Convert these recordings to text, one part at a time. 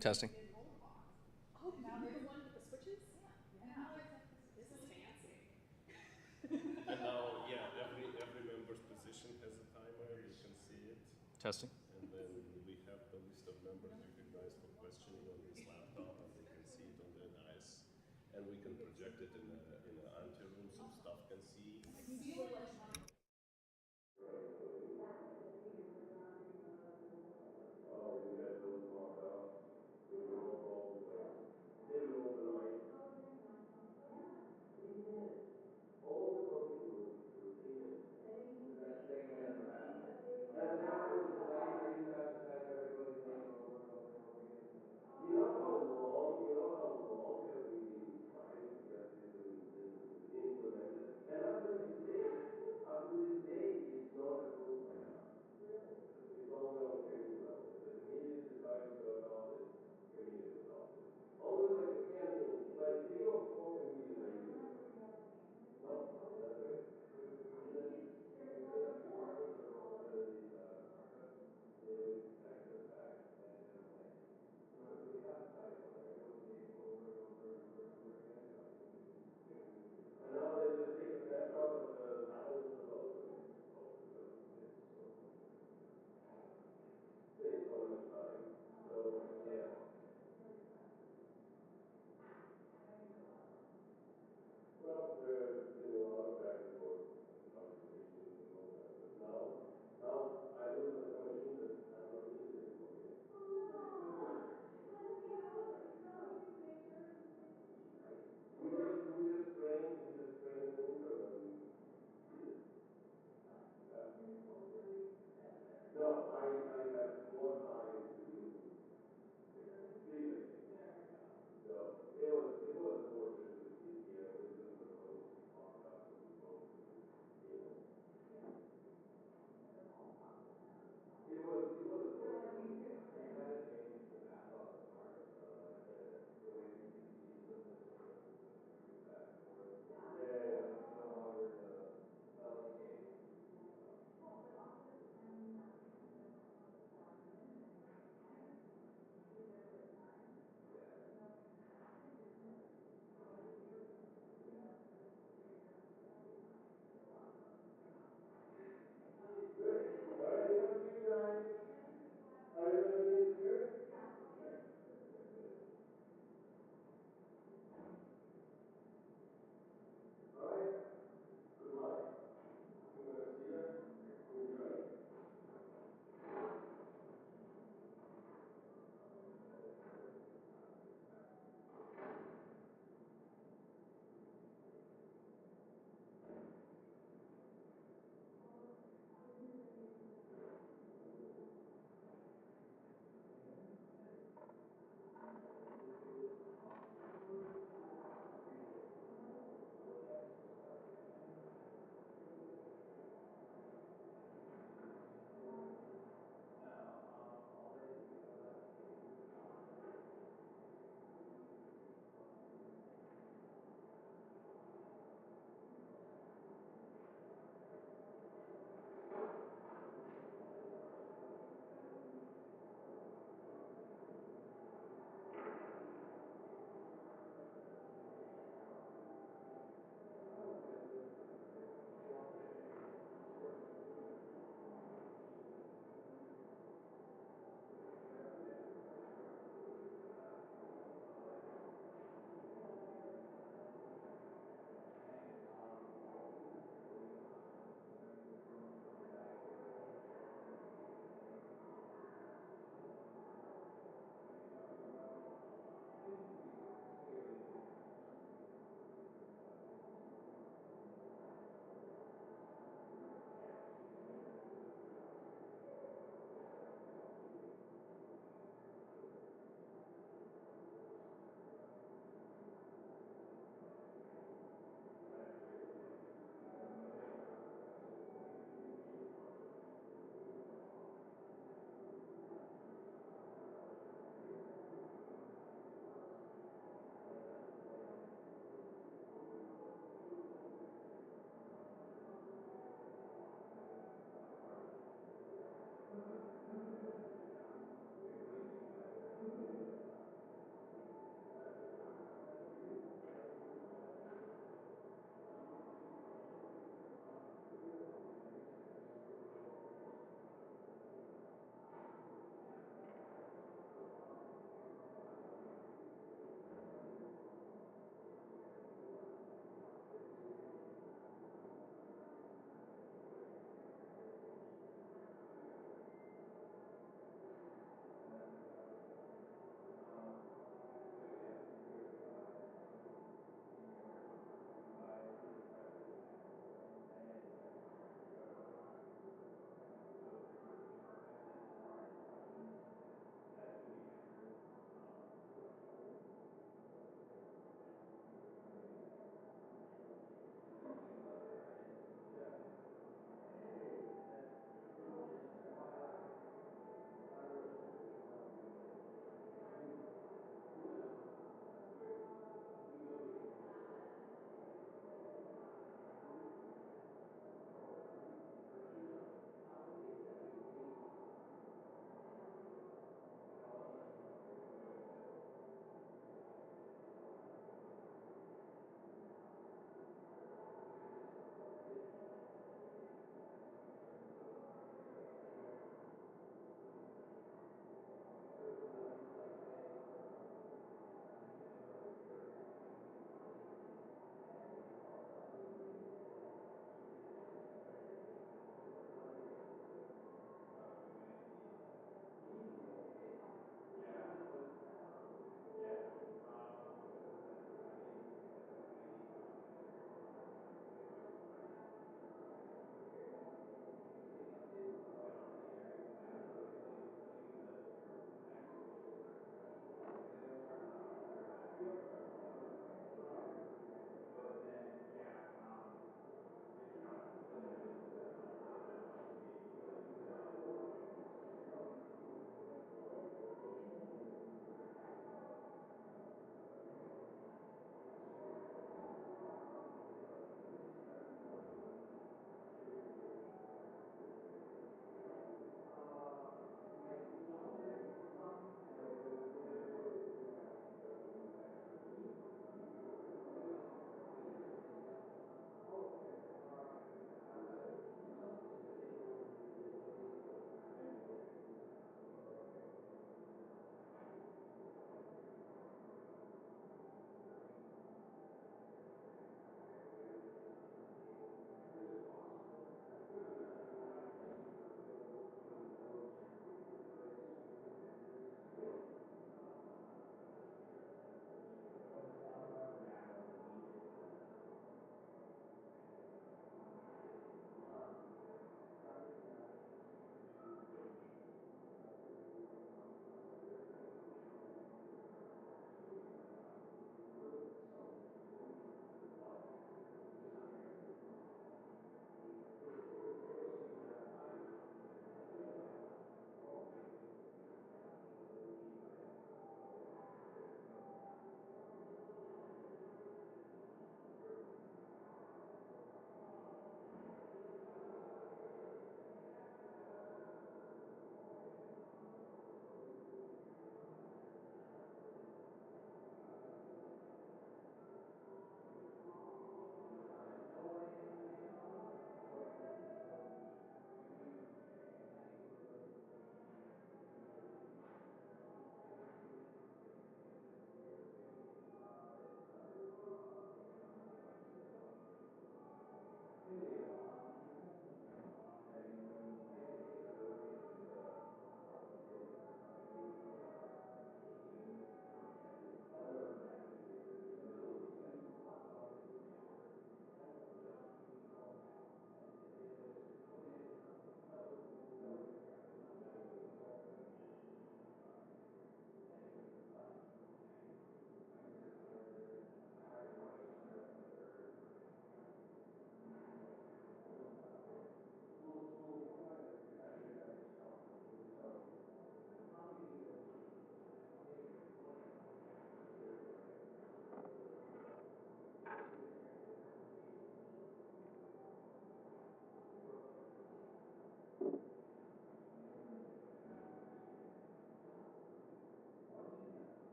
Testing. Oh, now they're the one with the switches? Yeah. This is fancy. And now, yeah, every member's position has a timer, you can see it. Testing. And then we have the list of members recognized for questioning on this laptop, and they can see it on their dice. And we can project it in an anteroom so staff can see.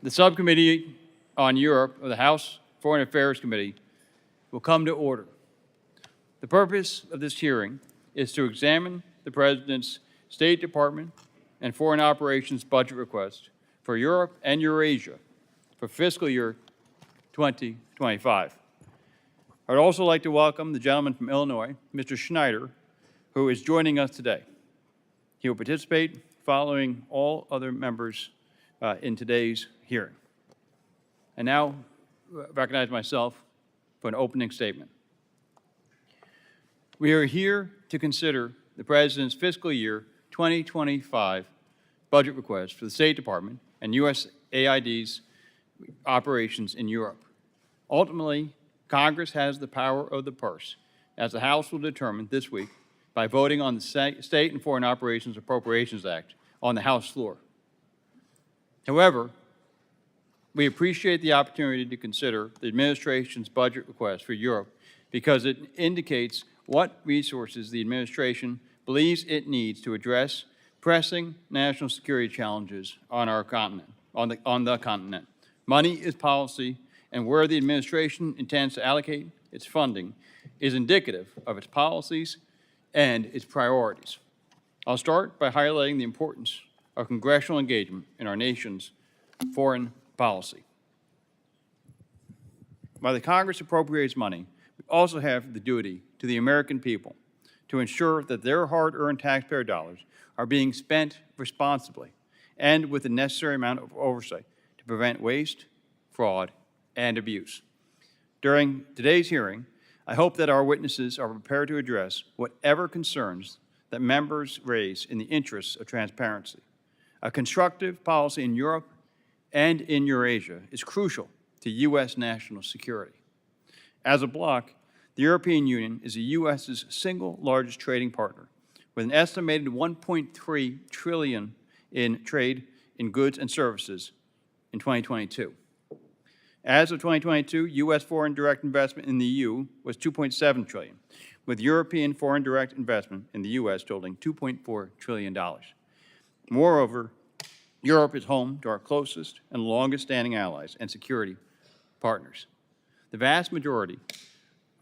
The Subcommittee on Europe of the House Foreign Affairs Committee will come to order. The purpose of this hearing is to examine the President's State Department and Foreign Operations budget request for Europe and Eurasia for fiscal year 2025. I'd also like to welcome the gentleman from Illinois, Mr. Schneider, who is joining us today. He will participate following all other members in today's hearing. And now recognize myself for an opening statement. We are here to consider the President's fiscal year 2025 budget request for the State Department and USAID's operations in Europe. Ultimately, Congress has the power of the purse, as the House will determine this week by voting on the State and Foreign Operations Appropriations Act on the House floor. However, we appreciate the opportunity to consider the administration's budget request for Europe because it indicates what resources the administration believes it needs to address pressing national security challenges on our continent, on the continent. Money is policy, and where the administration intends to allocate its funding is indicative of its policies and its priorities. I'll start by highlighting the importance of congressional engagement in our nation's foreign policy. While the Congress appropriates money, we also have the duty to the American people to ensure that their hard-earned taxpayer dollars are being spent responsibly and with the necessary amount of oversight to prevent waste, fraud, and abuse. During today's hearing, I hope that our witnesses are prepared to address whatever concerns that members raise in the interests of transparency. A constructive policy in Europe and in Eurasia is crucial to U.S. national security. As a bloc, the European Union is the U.S.'s single largest trading partner, with an estimated $1.3 trillion in trade in goods and services in 2022. As of 2022, U.S. foreign direct investment in the EU was $2.7 trillion, with European foreign direct investment in the U.S. totaling $2.4 trillion. Moreover, Europe is home to our closest and longest-standing allies and security partners. The vast majority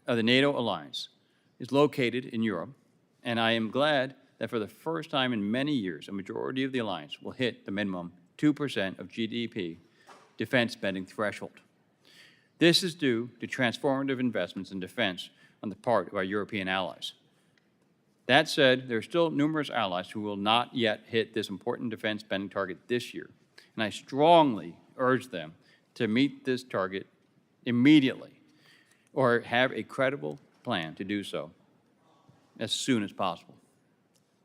of the NATO alliance is located in Europe, and I am glad that for the first time in many years, a majority of the alliance will hit the minimum 2% of GDP defense spending threshold. This is due to transformative investments in defense on the part of our European allies. That said, there are still numerous allies who will not yet hit this important defense spending target this year, and I strongly urge them to meet this target immediately or have a credible plan to do so as soon as possible.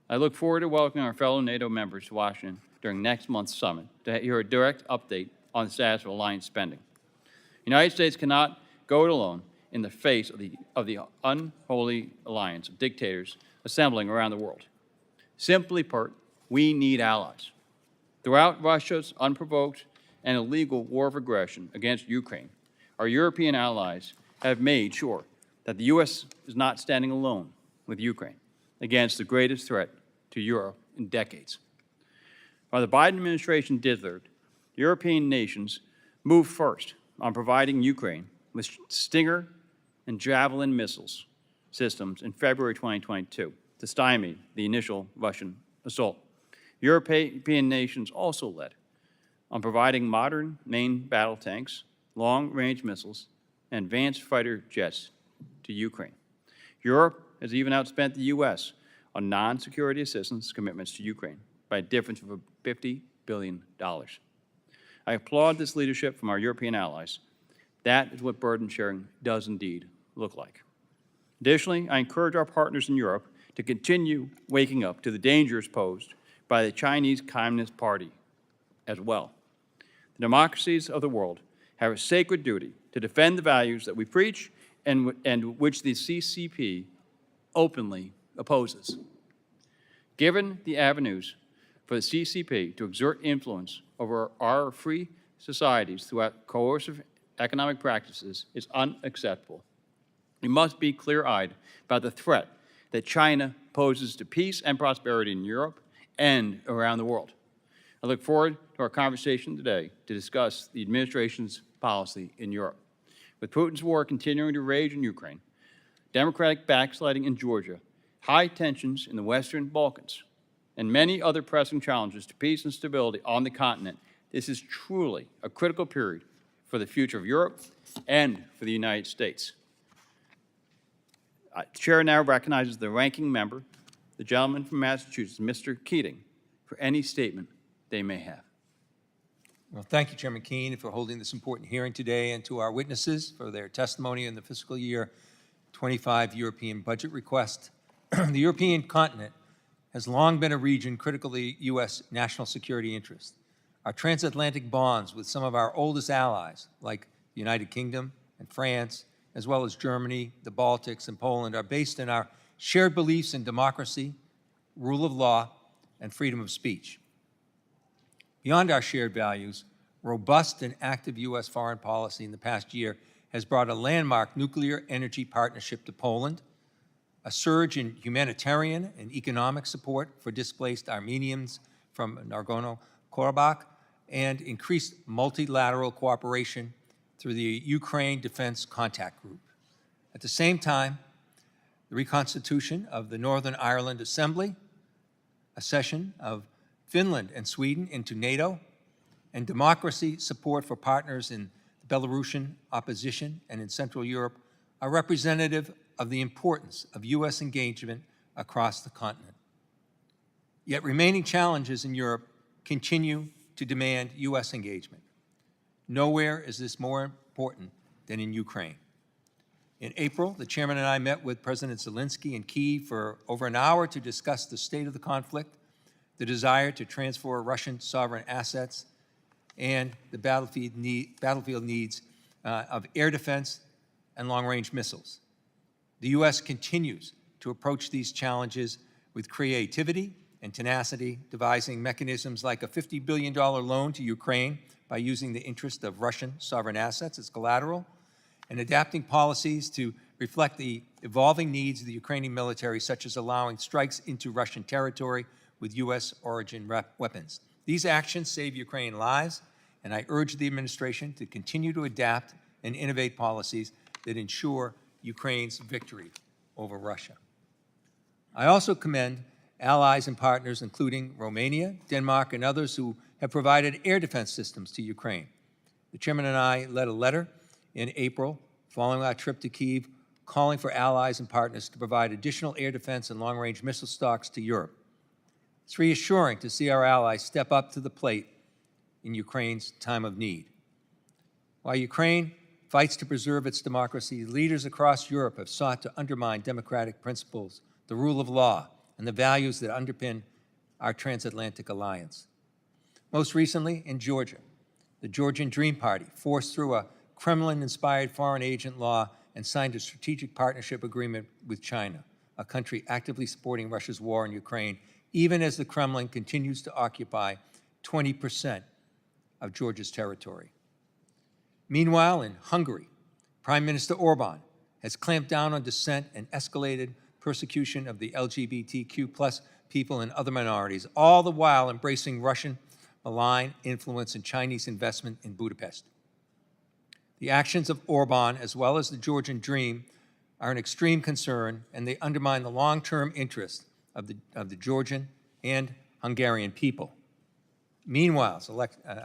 I look forward to welcoming our fellow NATO members to Washington during next month's summit to hear a direct update on the status of alliance spending. The United States cannot go it alone in the face of the unholy alliance of dictators assembling around the world. Simply put, we need allies. Throughout Russia's unprovoked and illegal war of aggression against Ukraine, our European allies have made sure that the U.S. is not standing alone with Ukraine against the greatest threat to Europe in decades. While the Biden administration dithered, European nations moved first on providing Ukraine with Stinger and Javelin missiles systems in February 2022 to stymie the initial Russian assault. European nations also led on providing modern main battle tanks, long-range missiles, and advanced fighter jets to Ukraine. Europe has even outspent the U.S. on non-security assistance commitments to Ukraine by a difference of $50 billion. I applaud this leadership from our European allies. That is what burden sharing does indeed look like. Additionally, I encourage our partners in Europe to continue waking up to the dangers posed by the Chinese Communist Party as well. The democracies of the world have a sacred duty to defend the values that we preach and which the CCP openly opposes. Given the avenues for the CCP to exert influence over our free societies throughout coercive economic practices is unacceptable. We must be clear-eyed about the threat that China poses to peace and prosperity in Europe and around the world. I look forward to our conversation today to discuss the administration's policy in Europe. With Putin's war continuing to rage in Ukraine, democratic backsliding in Georgia, high tensions in the Western Balkans, and many other pressing challenges to peace and stability on the continent, this is truly a critical period for the future of Europe and for the United States. The Chair now recognizes the ranking member, the gentleman from Massachusetts, Mr. Keating, for any statement they may have. Well, thank you, Chairman Kean, for holding this important hearing today, and to our witnesses for their testimony in the fiscal year 25 European budget request. The European continent has long been a region critical to U.S. national security interests. Our transatlantic bonds with some of our oldest allies, like the United Kingdom and France, as well as Germany, the Baltics, and Poland, are based in our shared beliefs in democracy, rule of law, and freedom of speech. Beyond our shared values, robust and active U.S. foreign policy in the past year has brought a landmark nuclear energy partnership to Poland, a surge in humanitarian and economic support for displaced Armenians from Nagorno-Karabakh, and increased multilateral cooperation through the Ukraine Defense Contact Group. At the same time, the reconstitution of the Northern Ireland Assembly, a cession of Finland and Sweden into NATO, and democracy support for partners in the Belarusian opposition and in Central Europe are representative of the importance of U.S. engagement across the continent. Yet remaining challenges in Europe continue to demand U.S. engagement. Nowhere is this more important than in Ukraine. In April, the chairman and I met with President Zelensky in Kyiv for over an hour to discuss the state of the conflict, the desire to transfer Russian sovereign assets, and the battlefield needs of air defense and long-range missiles. The U.S. continues to approach these challenges with creativity and tenacity, devising mechanisms like a $50 billion loan to Ukraine by using the interest of Russian sovereign assets as collateral, and adapting policies to reflect the evolving needs of the Ukrainian military, such as allowing strikes into Russian territory with U.S. origin weapons. These actions save Ukrainian lives, and I urge the administration to continue to adapt and innovate policies that ensure Ukraine's victory over Russia. I also commend allies and partners, including Romania, Denmark, and others who have provided air defense systems to Ukraine. The chairman and I led a letter in April following our trip to Kyiv, calling for allies and partners to provide additional air defense and long-range missile stocks to Europe. It's reassuring to see our allies step up to the plate in Ukraine's time of need. While Ukraine fights to preserve its democracy, leaders across Europe have sought to undermine democratic principles, the rule of law, and the values that underpin our transatlantic alliance. Most recently, in Georgia, the Georgian Dream Party forced through a Kremlin-inspired foreign agent law and signed a strategic partnership agreement with China, a country actively supporting Russia's war in Ukraine, even as the Kremlin continues to occupy 20% of Georgia's territory. Meanwhile, in Hungary, Prime Minister Orban has clamped down on dissent and escalated persecution of the LGBTQ+ people and other minorities, all the while embracing Russian malign influence and Chinese investment in Budapest. The actions of Orban, as well as the Georgian Dream, are an extreme concern, and they undermine the long-term interests of the Georgian and Hungarian people. Meanwhile,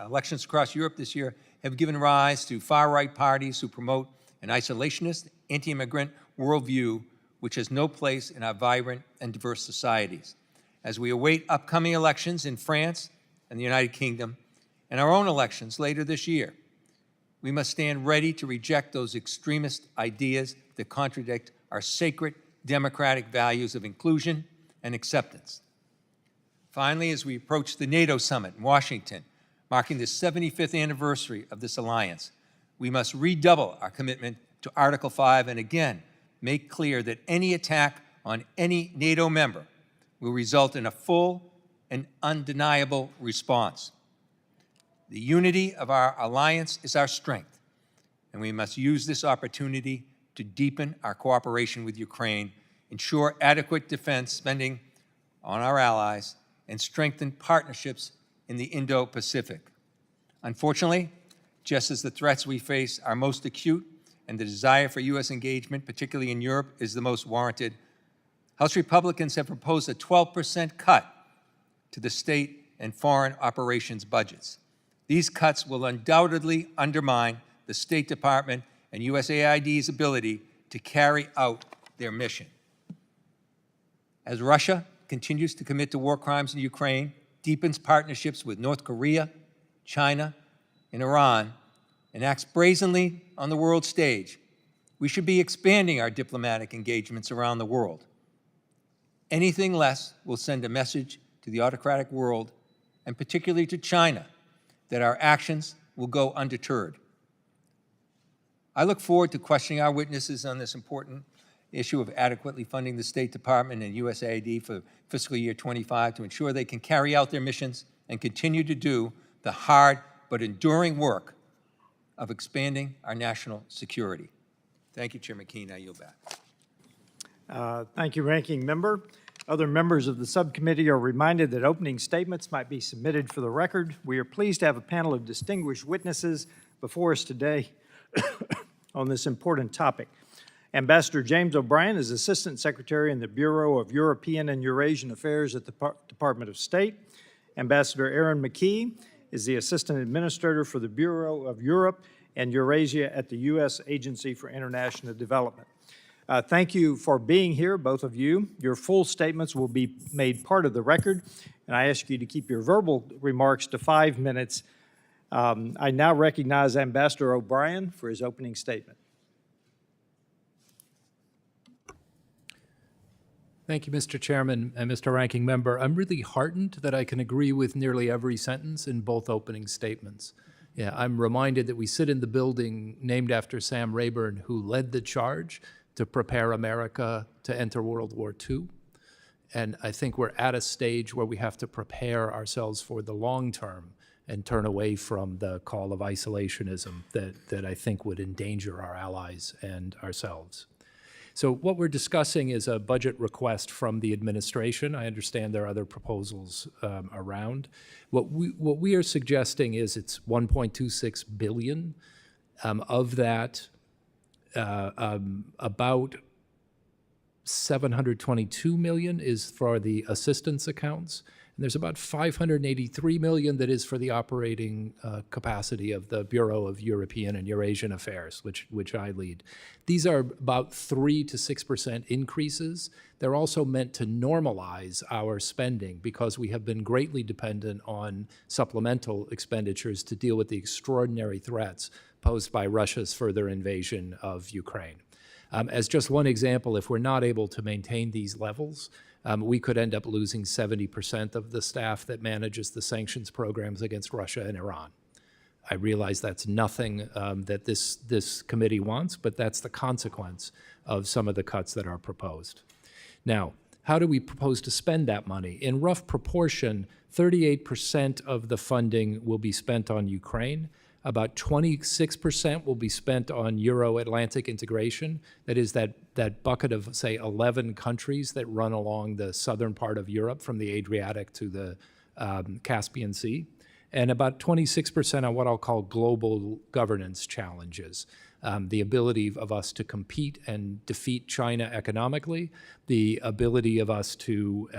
elections across Europe this year have given rise to far-right parties who promote an isolationist, anti-immigrant worldview which has no place in our vibrant and diverse societies. As we await upcoming elections in France and the United Kingdom, and our own elections later this year, we must stand ready to reject those extremist ideas that contradict our sacred democratic values of inclusion and acceptance. Finally, as we approach the NATO summit in Washington, marking the 75th anniversary of this alliance, we must redouble our commitment to Article 5 and again make clear that any attack on any NATO member will result in a full and undeniable response. The unity of our alliance is our strength, and we must use this opportunity to deepen our cooperation with Ukraine, ensure adequate defense spending on our allies, and strengthen partnerships in the Indo-Pacific. Unfortunately, just as the threats we face are most acute and the desire for U.S. engagement, particularly in Europe, is the most warranted, House Republicans have proposed a 12% cut to the state and foreign operations budgets. These cuts will undoubtedly undermine the State Department and USAID's ability to carry out their mission. As Russia continues to commit to war crimes in Ukraine, deepens partnerships with North Korea, China, and Iran, and acts brazenly on the world stage, we should be expanding our diplomatic engagements around the world. Anything less will send a message to the autocratic world, and particularly to China, that our actions will go undeterred. I look forward to questioning our witnesses on this important issue of adequately funding the State Department and USAID for fiscal year 25 to ensure they can carry out their missions and continue to do the hard but enduring work of expanding our national security. Thank you, Chairman Kean. I yield back. Thank you, Ranking Member. Other members of the subcommittee are reminded that opening statements might be submitted for the record. We are pleased to have a panel of distinguished witnesses before us today on this important topic. Ambassador James O'Brien is Assistant Secretary in the Bureau of European and Eurasian Affairs at the Department of State. Ambassador Erin McKee is the Assistant Administrator for the Bureau of Europe and Eurasia at the U.S. Agency for International Development. Thank you for being here, both of you. Your full statements will be made part of the record, and I ask you to keep your verbal remarks to 5 minutes. I now recognize Ambassador O'Brien for his opening statement. Thank you, Mr. Chairman and Mr. Ranking Member. I'm really heartened that I can agree with nearly every sentence in both opening statements. Yeah, I'm reminded that we sit in the building named after Sam Rayburn, who led the charge to prepare America to enter World War II. And I think we're at a stage where we have to prepare ourselves for the long term and turn away from the call of isolationism that I think would endanger our allies and ourselves. So what we're discussing is a budget request from the administration. I understand there are other proposals around. What we are suggesting is it's 1.26 billion. Of that, about 722 million is for the assistance accounts, and there's about 583 million that is for the operating capacity of the Bureau of European and Eurasian Affairs, which I lead. These are about 3 to 6% increases. They're also meant to normalize our spending because we have been greatly dependent on supplemental expenditures to deal with the extraordinary threats posed by Russia's further invasion of Ukraine. As just one example, if we're not able to maintain these levels, we could end up losing 70% of the staff that manages the sanctions programs against Russia and Iran. I realize that's nothing that this committee wants, but that's the consequence of some of the cuts that are proposed. Now, how do we propose to spend that money? In rough proportion, 38% of the funding will be spent on Ukraine. About 26% will be spent on Euro-Atlantic integration. That is that bucket of, say, 11 countries that run along the southern part of Europe from the Adriatic to the Caspian Sea. And about 26% on what I'll call global governance challenges. The ability of us to compete and defeat China economically, the ability of us to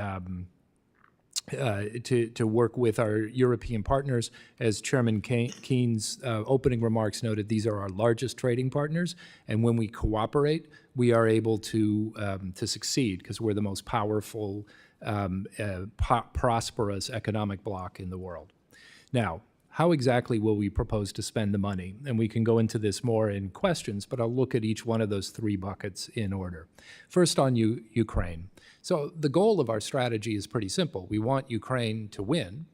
work with our European partners. As Chairman Kean's opening remarks noted, these are our largest trading partners, and when we cooperate, we are able to succeed because we're the most powerful, prosperous economic bloc in the world. Now, how exactly will we propose to spend the money? And we can go into this more in questions, but I'll look at each one of those three buckets in order. First on Ukraine. So the goal of our strategy is pretty simple. We want Ukraine to win.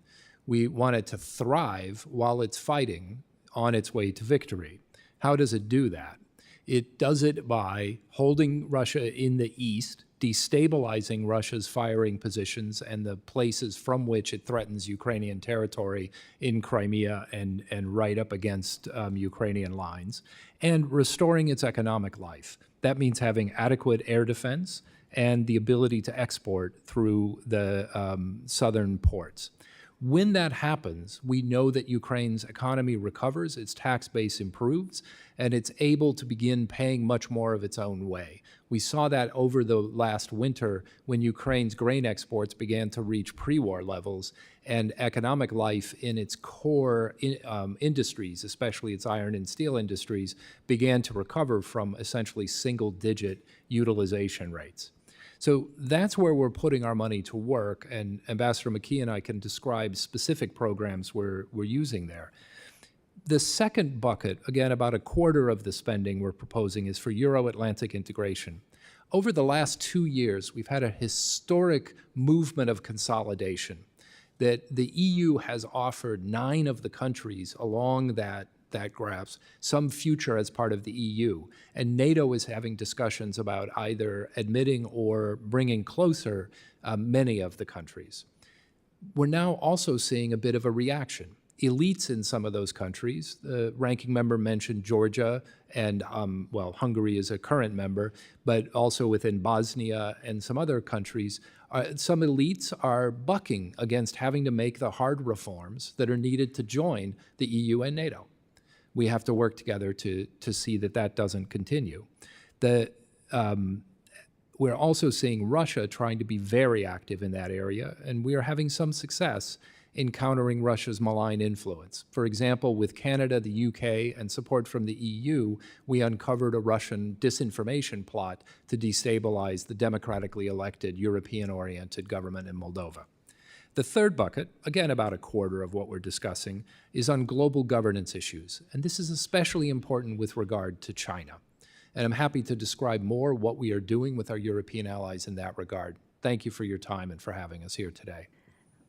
We want it to thrive while it's fighting on its way to victory. How does it do that? It does it by holding Russia in the east, destabilizing Russia's firing positions and the places from which it threatens Ukrainian territory in Crimea and right up against Ukrainian lines, and restoring its economic life. That means having adequate air defense and the ability to export through the southern ports. When that happens, we know that Ukraine's economy recovers, its tax base improves, and it's able to begin paying much more of its own way. We saw that over the last winter when Ukraine's grain exports began to reach pre-war levels, and economic life in its core industries, especially its iron and steel industries, began to recover from essentially single-digit utilization rates. So that's where we're putting our money to work, and Ambassador McKee and I can describe specific programs we're using there. The second bucket, again, about a quarter of the spending we're proposing, is for Euro-Atlantic integration. Over the last 2 years, we've had a historic movement of consolidation that the EU has offered 9 of the countries along that graph some future as part of the EU. And NATO is having discussions about either admitting or bringing closer many of the countries. We're now also seeing a bit of a reaction. Elites in some of those countries, the ranking member mentioned Georgia and, well, Hungary is a current member, but also within Bosnia and some other countries, some elites are bucking against having to make the hard reforms that are needed to join the EU and NATO. We have to work together to see that that doesn't continue. We're also seeing Russia trying to be very active in that area, and we are having some success in countering Russia's malign influence. For example, with Canada, the UK, and support from the EU, we uncovered a Russian disinformation plot to destabilize the democratically elected European-oriented government in Moldova. The third bucket, again about a quarter of what we're discussing, is on global governance issues, and this is especially important with regard to China. And I'm happy to describe more what we are doing with our European allies in that regard. Thank you for your time and for having us here today.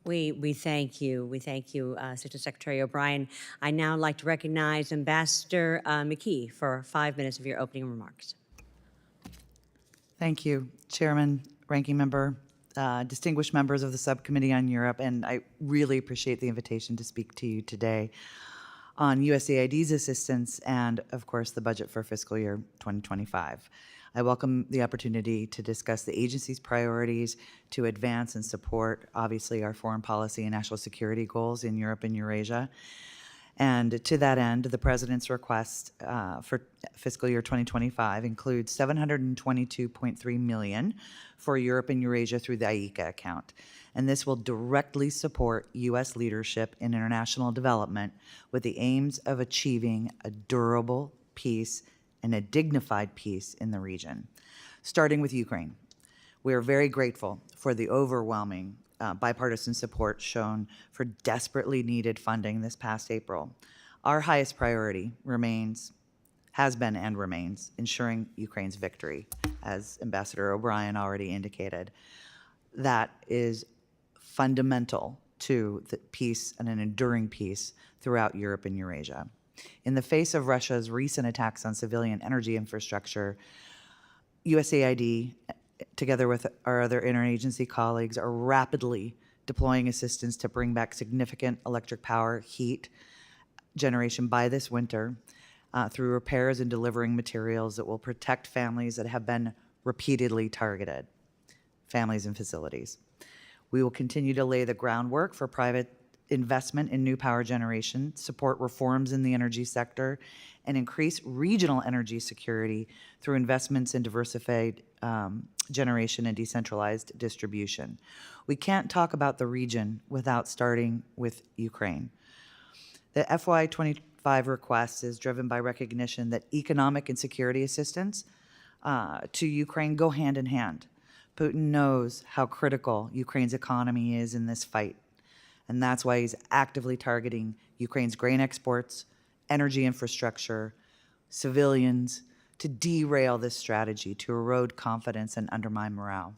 We thank you. We thank you, Assistant Secretary O'Brien. I'd now like to recognize Ambassador McKee for 5 minutes of your opening remarks. Thank you, Chairman, Ranking Member, distinguished members of the Subcommittee on Europe, and I really appreciate the invitation to speak to you today on USAID's assistance and, of course, the budget for fiscal year 2025. I welcome the opportunity to discuss the agency's priorities to advance and support, obviously, our foreign policy and national security goals in Europe and Eurasia. And to that end, the President's request for fiscal year 2025 includes $722.3 million for Europe and Eurasia through the IECA account. And this will directly support U.S. leadership in international development with the aims of achieving a durable peace and a dignified peace in the region. Starting with Ukraine, we are very grateful for the overwhelming bipartisan support shown for desperately needed funding this past April. Our highest priority has been and remains ensuring Ukraine's victory, as Ambassador O'Brien already indicated. That is fundamental to the peace and an enduring peace throughout Europe and Eurasia. In the face of Russia's recent attacks on civilian energy infrastructure, USAID, together with our other interagency colleagues, are rapidly deploying assistance to bring back significant electric power, heat generation by this winter through repairs and delivering materials that will protect families that have been repeatedly targeted, families and facilities. We will continue to lay the groundwork for private investment in new power generation, support reforms in the energy sector, and increase regional energy security through investments in diversified generation and decentralized distribution. We can't talk about the region without starting with Ukraine. The FY25 request is driven by recognition that economic and security assistance to Ukraine go hand in hand. Putin knows how critical Ukraine's economy is in this fight, and that's why he's actively targeting Ukraine's grain exports, energy infrastructure, civilians, to derail this strategy, to erode confidence and undermine morale.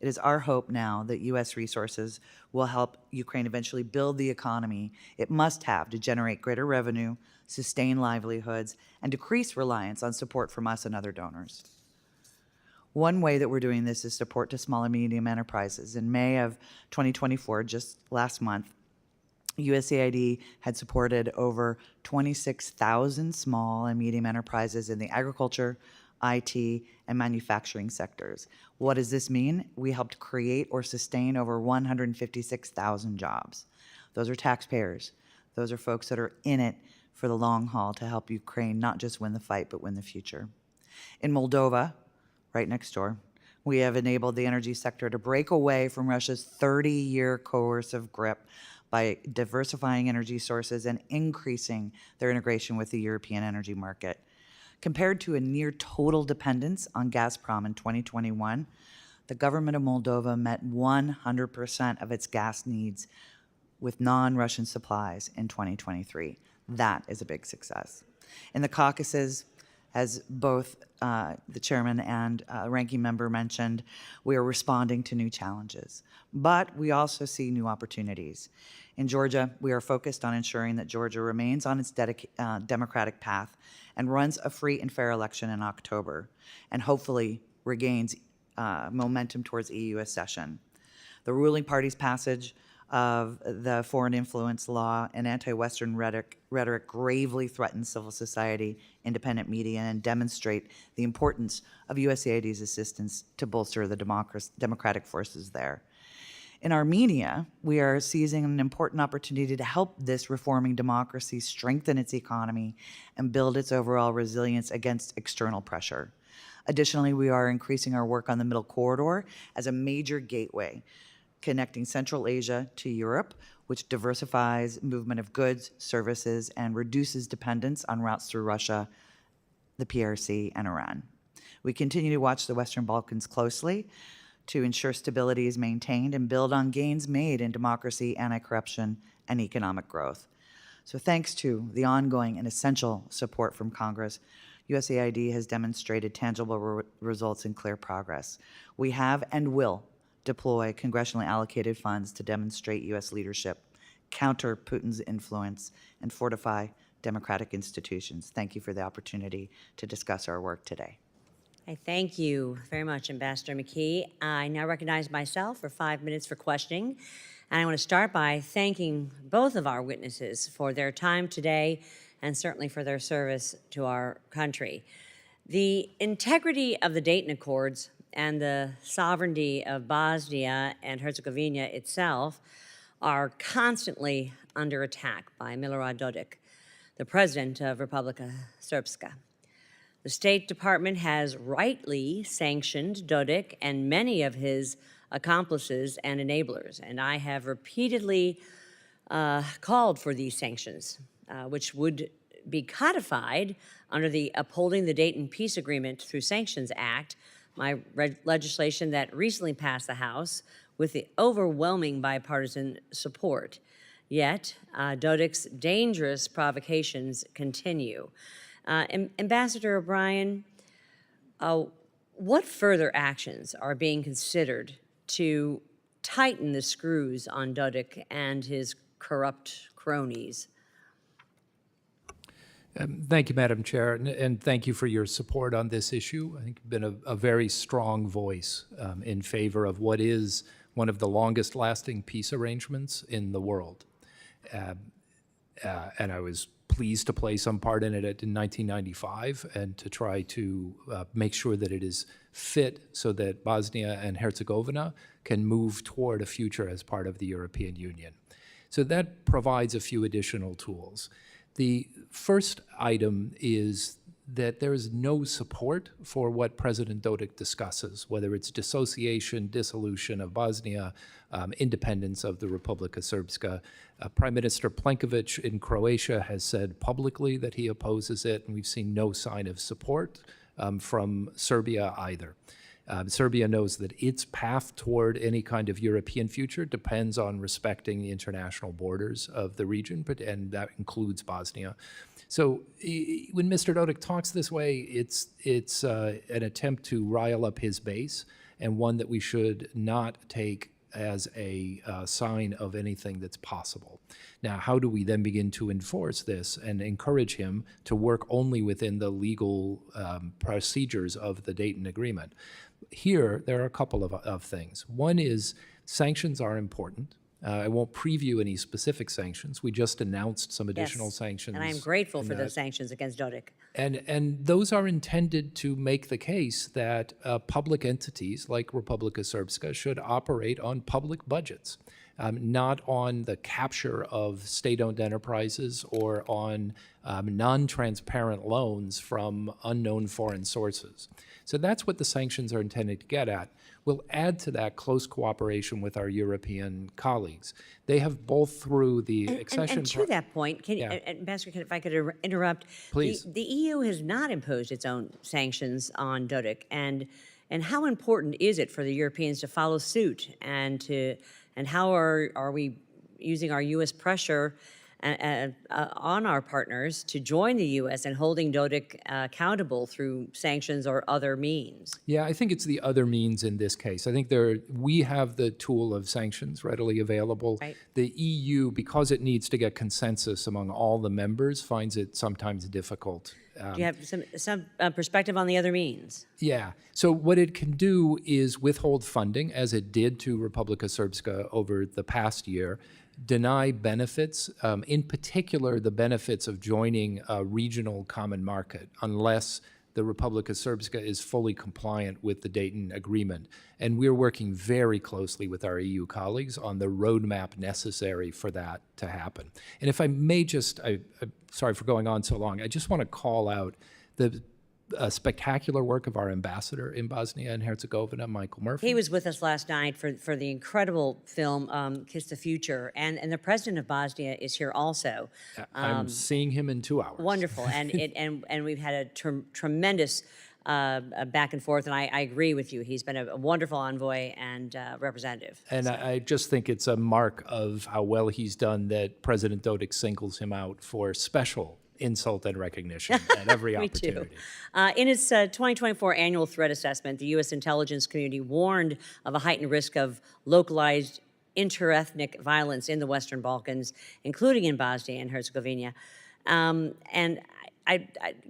It is our hope now that U.S. resources will help Ukraine eventually build the economy it must have to generate greater revenue, sustain livelihoods, and decrease reliance on support from us and other donors. One way that we're doing this is support to small and medium enterprises. In May of 2024, just last month, USAID had supported over 26,000 small and medium enterprises in the agriculture, IT, and manufacturing sectors. What does this mean? We helped create or sustain over 156,000 jobs. Those are taxpayers. Those are folks that are in it for the long haul to help Ukraine not just win the fight, but win the future. In Moldova, right next door, we have enabled the energy sector to break away from Russia's 30-year coercive grip by diversifying energy sources and increasing their integration with the European energy market. Compared to a near total dependence on Gazprom in 2021, the government of Moldova met 100% of its gas needs with non-Russian supplies in 2023. That is a big success. In the Caucasus, as both the chairman and ranking member mentioned, we are responding to new challenges, but we also see new opportunities. In Georgia, we are focused on ensuring that Georgia remains on its democratic path and runs a free and fair election in October, and hopefully regains momentum towards EU accession. The ruling party's passage of the foreign influence law and anti-Western rhetoric gravely threatens civil society, independent media, and demonstrate the importance of USAID's assistance to bolster the democratic forces there. In Armenia, we are seizing an important opportunity to help this reforming democracy strengthen its economy and build its overall resilience against external pressure. Additionally, we are increasing our work on the Middle Corridor as a major gateway connecting Central Asia to Europe, which diversifies movement of goods, services, and reduces dependence on routes through Russia, the PRC, and Iran. We continue to watch the Western Balkans closely to ensure stability is maintained and build on gains made in democracy, anti-corruption, and economic growth. So thanks to the ongoing and essential support from Congress, USAID has demonstrated tangible results and clear progress. We have and will deploy congressionally allocated funds to demonstrate U.S. leadership, counter Putin's influence, and fortify democratic institutions. Thank you for the opportunity to discuss our work today. I thank you very much, Ambassador McKee. I now recognize myself for 5 minutes for questioning. And I want to start by thanking both of our witnesses for their time today and certainly for their service to our country. The integrity of the Dayton Accords and the sovereignty of Bosnia and Herzegovina itself are constantly under attack by Milorad Dodik, the president of Republika Srpska. The State Department has rightly sanctioned Dodik and many of his accomplices and enablers, and I have repeatedly called for these sanctions, which would be codified under the Upholding the Dayton Peace Agreement through Sanctions Act, my legislation that recently passed the House with the overwhelming bipartisan support. Yet, Dodik's dangerous provocations continue. Ambassador O'Brien, what further actions are being considered to tighten the screws on Dodik and his corrupt cronies? Thank you, Madam Chair, and thank you for your support on this issue. I think you've been a very strong voice in favor of what is one of the longest-lasting peace arrangements in the world. And I was pleased to play some part in it in 1995 and to try to make sure that it is fit so that Bosnia and Herzegovina can move toward a future as part of the European Union. So that provides a few additional tools. The first item is that there is no support for what President Dodik discusses, whether it's dissociation, dissolution of Bosnia, independence of the Republika Srpska. Prime Minister Plenković in Croatia has said publicly that he opposes it, and we've seen no sign of support from Serbia either. Serbia knows that its path toward any kind of European future depends on respecting the international borders of the region, and that includes Bosnia. So when Mr. Dodik talks this way, it's an attempt to rile up his base, and one that we should not take as a sign of anything that's possible. Now, how do we then begin to enforce this and encourage him to work only within the legal procedures of the Dayton Agreement? Here, there are a couple of things. One is sanctions are important. I won't preview any specific sanctions. We just announced some additional Yes, sanctions. and I'm grateful for those sanctions against Dodik. And those are intended to make the case that public entities like Republika Srpska should operate on public budgets, not on the capture of state-owned enterprises or on non-transparent loans from unknown foreign sources. So that's what the sanctions are intended to get at. We'll add to that close cooperation with our European colleagues. They have both through the accession... And to that point, Yeah. Ambassador, if I could interrupt. Please. The EU has not imposed its own sanctions on Dodik, and how important is it for the Europeans to follow suit, and how are we using our U.S. pressure on our partners to join the U.S. and holding Dodik accountable through sanctions or other means? Yeah, I think it's the other means in this case. I think we have the tool of sanctions readily available. Right. The EU, because it needs to get consensus among all the members, finds it sometimes difficult. Do you have some perspective on the other means? Yeah. So what it can do is withhold funding, as it did to Republika Srpska over the past year, deny benefits, in particular the benefits of joining a regional common market, unless the Republika Srpska is fully compliant with the Dayton Agreement. And we're working very closely with our EU colleagues on the roadmap necessary for that to happen. And if I may just, I'm sorry for going on so long, I just want to call out the spectacular work of our ambassador in Bosnia and Herzegovina, Michael Murphy. He was with us last night for the incredible film, Kiss the Future, and the president of Bosnia is here also. I'm seeing him in 2 hours. Wonderful, and we've had a tremendous back and forth, and I agree with you. He's been a wonderful envoy and representative. And I just think it's a mark of how well he's done that President Dodik singles him out for special insult and recognition at every Me opportunity. too. In its 2024 annual threat assessment, the U.S. intelligence community warned of a heightened risk of localized interethnic violence in the Western Balkans, including in Bosnia and Herzegovina. And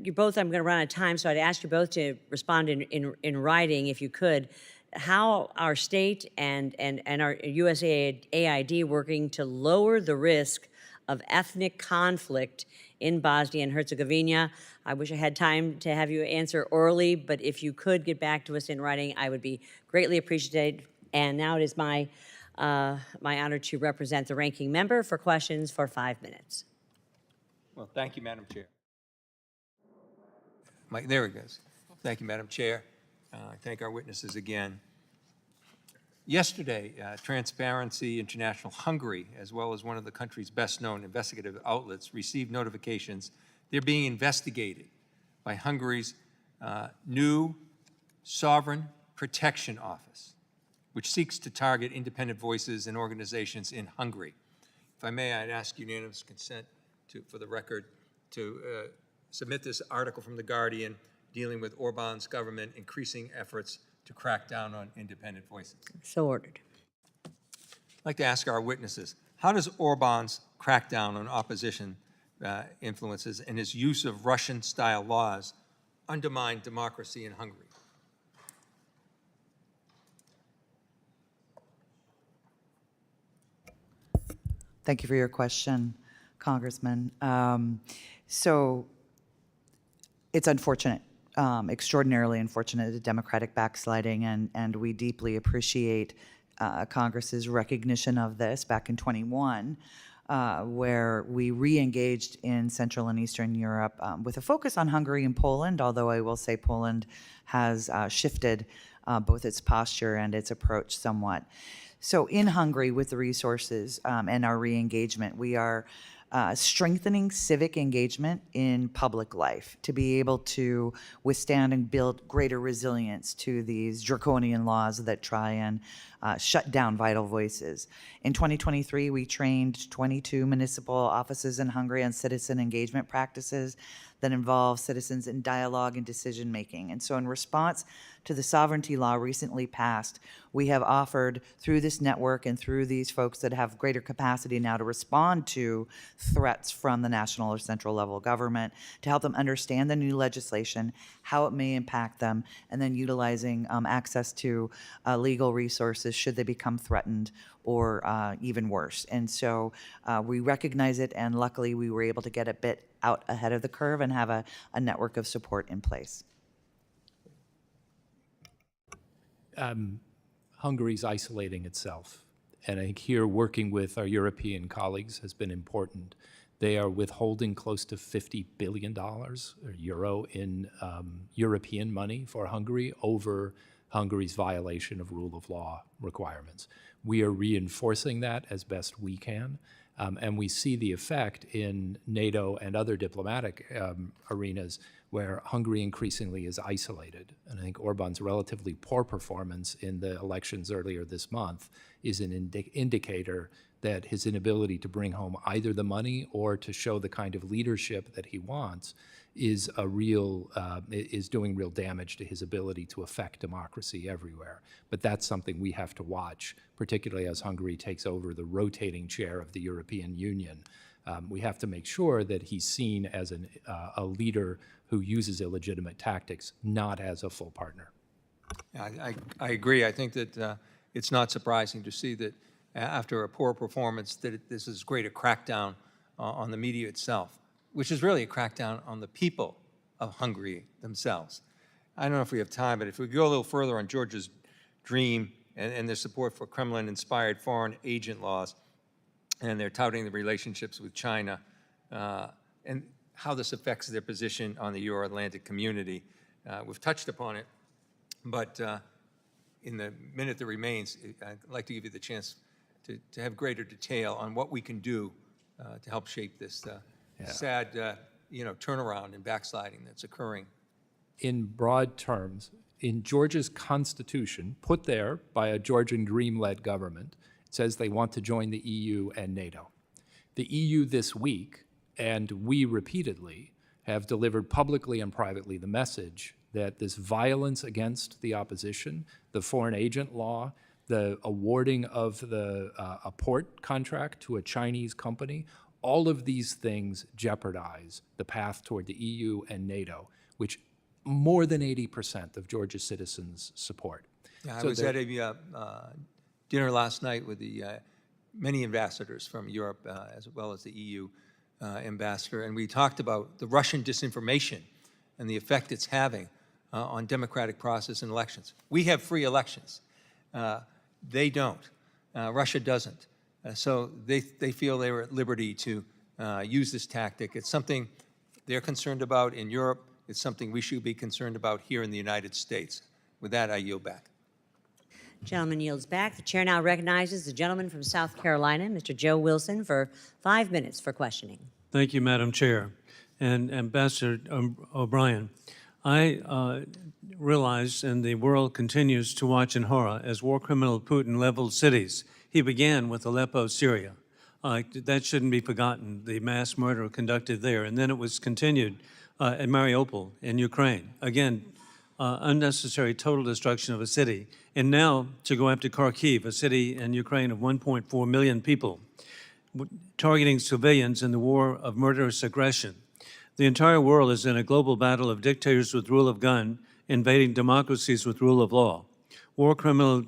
you both, I'm going to run out of time, so I'd ask you both to respond in writing, if you could, how our state and our USAID working to lower the risk of ethnic conflict in Bosnia and Herzegovina. I wish I had time to have you answer orally, but if you could get back to us in writing, I would be greatly appreciated. And now it is my honor to represent the ranking member for questions for 5 minutes. Well, thank you, Madam Chair. There it goes. Thank you, Madam Chair. I thank our witnesses again. Yesterday, Transparency International Hungary, as well as one of the country's best-known investigative outlets, received notifications they're being investigated by Hungary's new Sovereign Protection Office, which seeks to target independent voices and organizations in Hungary. If I may, I'd ask unanimous consent for the record to submit this article from The Guardian dealing with Orban's government increasing efforts to crack down on independent voices. So ordered. I'd like to ask our witnesses, how does Orban's crackdown on opposition influences and his use of Russian-style laws undermine democracy in Hungary? Thank you for your question, Congressman. So it's unfortunate, extraordinarily unfortunate, the Democratic backsliding, and we deeply appreciate Congress's recognition of this back in 21, where we re-engaged in Central and Eastern Europe with a focus on Hungary and Poland, although I will say Poland has shifted both its posture and its approach somewhat. So in Hungary, with the resources and our re-engagement, we are strengthening civic engagement in public life to be able to withstand and build greater resilience to these draconian laws that try and shut down vital voices. In 2023, we trained 22 municipal offices in Hungary on citizen engagement practices that involve citizens in dialogue and decision-making. And so in response to the sovereignty law recently passed, we have offered through this network and through these folks that have greater capacity now to respond to threats from the national or central level government, to help them understand the new legislation, how it may impact them, and then utilizing access to legal resources should they become threatened or even worse. And so we recognize it, and luckily we were able to get a bit out ahead of the curve and have a network of support in place. Hungary's isolating itself. And I think here working with our European colleagues has been important. They are withholding close to $50 billion or euro in European money for Hungary over Hungary's violation of rule of law requirements. We are reinforcing that as best we can. And we see the effect in NATO and other diplomatic arenas where Hungary increasingly is isolated. And I think Orban's relatively poor performance in the elections earlier this month is an indicator that his inability to bring home either the money or to show the kind of leadership that he wants is is doing real damage to his ability to affect democracy everywhere. But that's something we have to watch, particularly as Hungary takes over the rotating chair of the European Union. We have to make sure that he's seen as a leader who uses illegitimate tactics, not as a full partner. I agree. I think that it's not surprising to see that after a poor performance that this is greater crackdown on the media itself, which is really a crackdown on the people of Hungary themselves. I don't know if we have time, but if we go a little further on Georgia's dream and their support for Kremlin-inspired foreign agent laws, and they're touting the relationships with China, and how this affects their position on the Euro-Atlantic community. We've touched upon it, but in the minute that remains, I'd like to give you the chance to have greater detail on what we can do to help shape this sad turnaround and backsliding that's occurring. In broad terms, in Georgia's constitution, put there by a Georgian Dream-led government, it says they want to join the EU and NATO. The EU this week, and we repeatedly, have delivered publicly and privately the message that this violence against the opposition, the foreign agent law, the awarding of a port contract to a Chinese company, all of these things jeopardize the path toward the EU and NATO, which more than 80% of Georgia's citizens support. Yeah, I was at a dinner last night with the many ambassadors from Europe as well as the EU ambassador, and we talked about the Russian disinformation and the effect it's having on democratic process and elections. We have free elections. They don't. Russia doesn't. So they feel they were at liberty to use this tactic. It's something they're concerned about in Europe. It's something we should be concerned about here in the United States. With that, I yield back. Gentleman yields back. The chair now recognizes the gentleman from South Carolina, Mr. Joe Wilson, for 5 minutes for questioning. Thank you, Madam Chair. And Ambassador O'Brien, I realize, and the world continues to watch in horror, as war criminal Putin leveled cities. He began with Aleppo, Syria. That shouldn't be forgotten, the mass murder conducted there. And then it was continued at Mariupol in Ukraine. Again, unnecessary total destruction of a city. And now to go after Kharkiv, a city in Ukraine of 1.4 million people, targeting civilians in the war of murderous aggression. The entire world is in a global battle of dictators with rule of gun invading democracies with rule of law. War criminal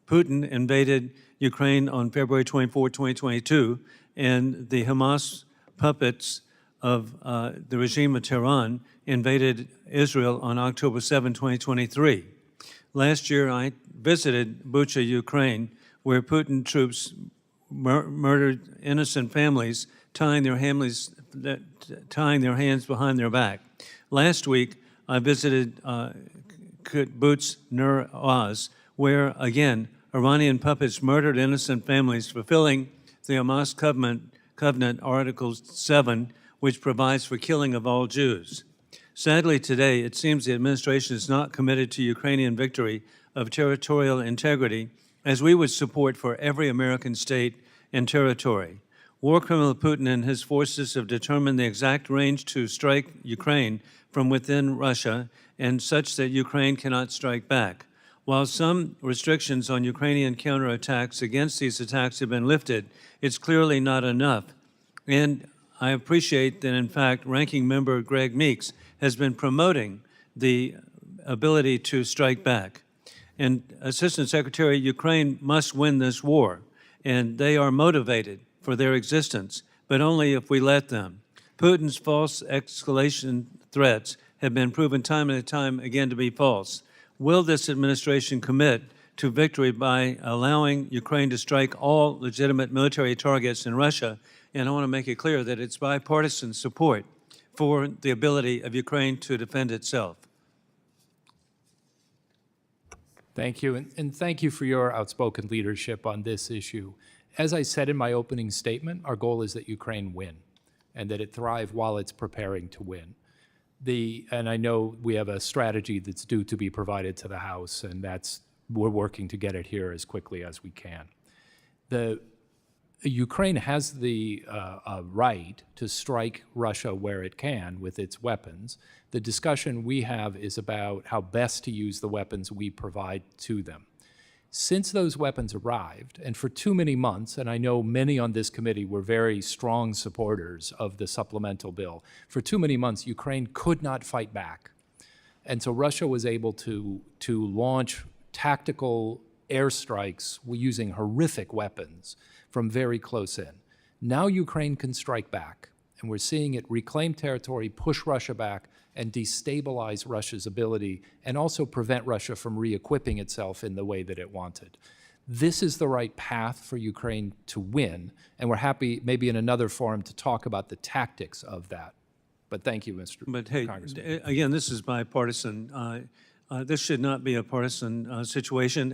Putin invaded Ukraine on February 24, 2022, and the Hamas puppets of the regime of Tehran invaded Israel on October 7, 2023. Last year, I visited Bucha, Ukraine, where Putin troops murdered innocent families, tying their hands behind their back. Last week, I visited Kibbutz Ner Oz, where, again, Iranian puppets murdered innocent families, fulfilling the Hamas Covenant Article 7, which provides for killing of all Jews. Sadly, today, it seems the administration is not committed to Ukrainian victory of territorial integrity, as we would support for every American state and territory. War criminal Putin and his forces have determined the exact range to strike Ukraine from within Russia, and such that Ukraine cannot strike back. While some restrictions on Ukrainian counterattacks against these attacks have been lifted, it's clearly not enough. And I appreciate that, in fact, Ranking Member Greg Meeks has been promoting the ability to strike back. And Assistant Secretary, Ukraine must win this war, and they are motivated for their existence, but only if we let them. Putin's false escalation threats have been proven time and time again to be false. Will this administration commit to victory by allowing Ukraine to strike all legitimate military targets in Russia? And I want to make it clear that it's bipartisan support for the ability of Ukraine to defend itself. Thank you, and thank you for your outspoken leadership on this issue. As I said in my opening statement, our goal is that Ukraine win and that it thrive while it's preparing to win. And I know we have a strategy that's due to be provided to the House, and we're working to get it here as quickly as we can. Ukraine has the right to strike Russia where it can with its weapons. The discussion we have is about how best to use the weapons we provide to them. Since those weapons arrived, and for too many months, and I know many on this committee were very strong supporters of the supplemental bill, for too many months, Ukraine could not fight back. And so Russia was able to launch tactical airstrikes using horrific weapons from very close in. Now Ukraine can strike back, and we're seeing it reclaim territory, push Russia back, and destabilize Russia's ability, and also prevent Russia from re-equipping itself in the way that it wanted. This is the right path for Ukraine to win, and we're happy maybe in another forum to talk about the tactics of that. But thank you, Mr. But hey, Congressman. again, this is bipartisan. This should not be a partisan situation,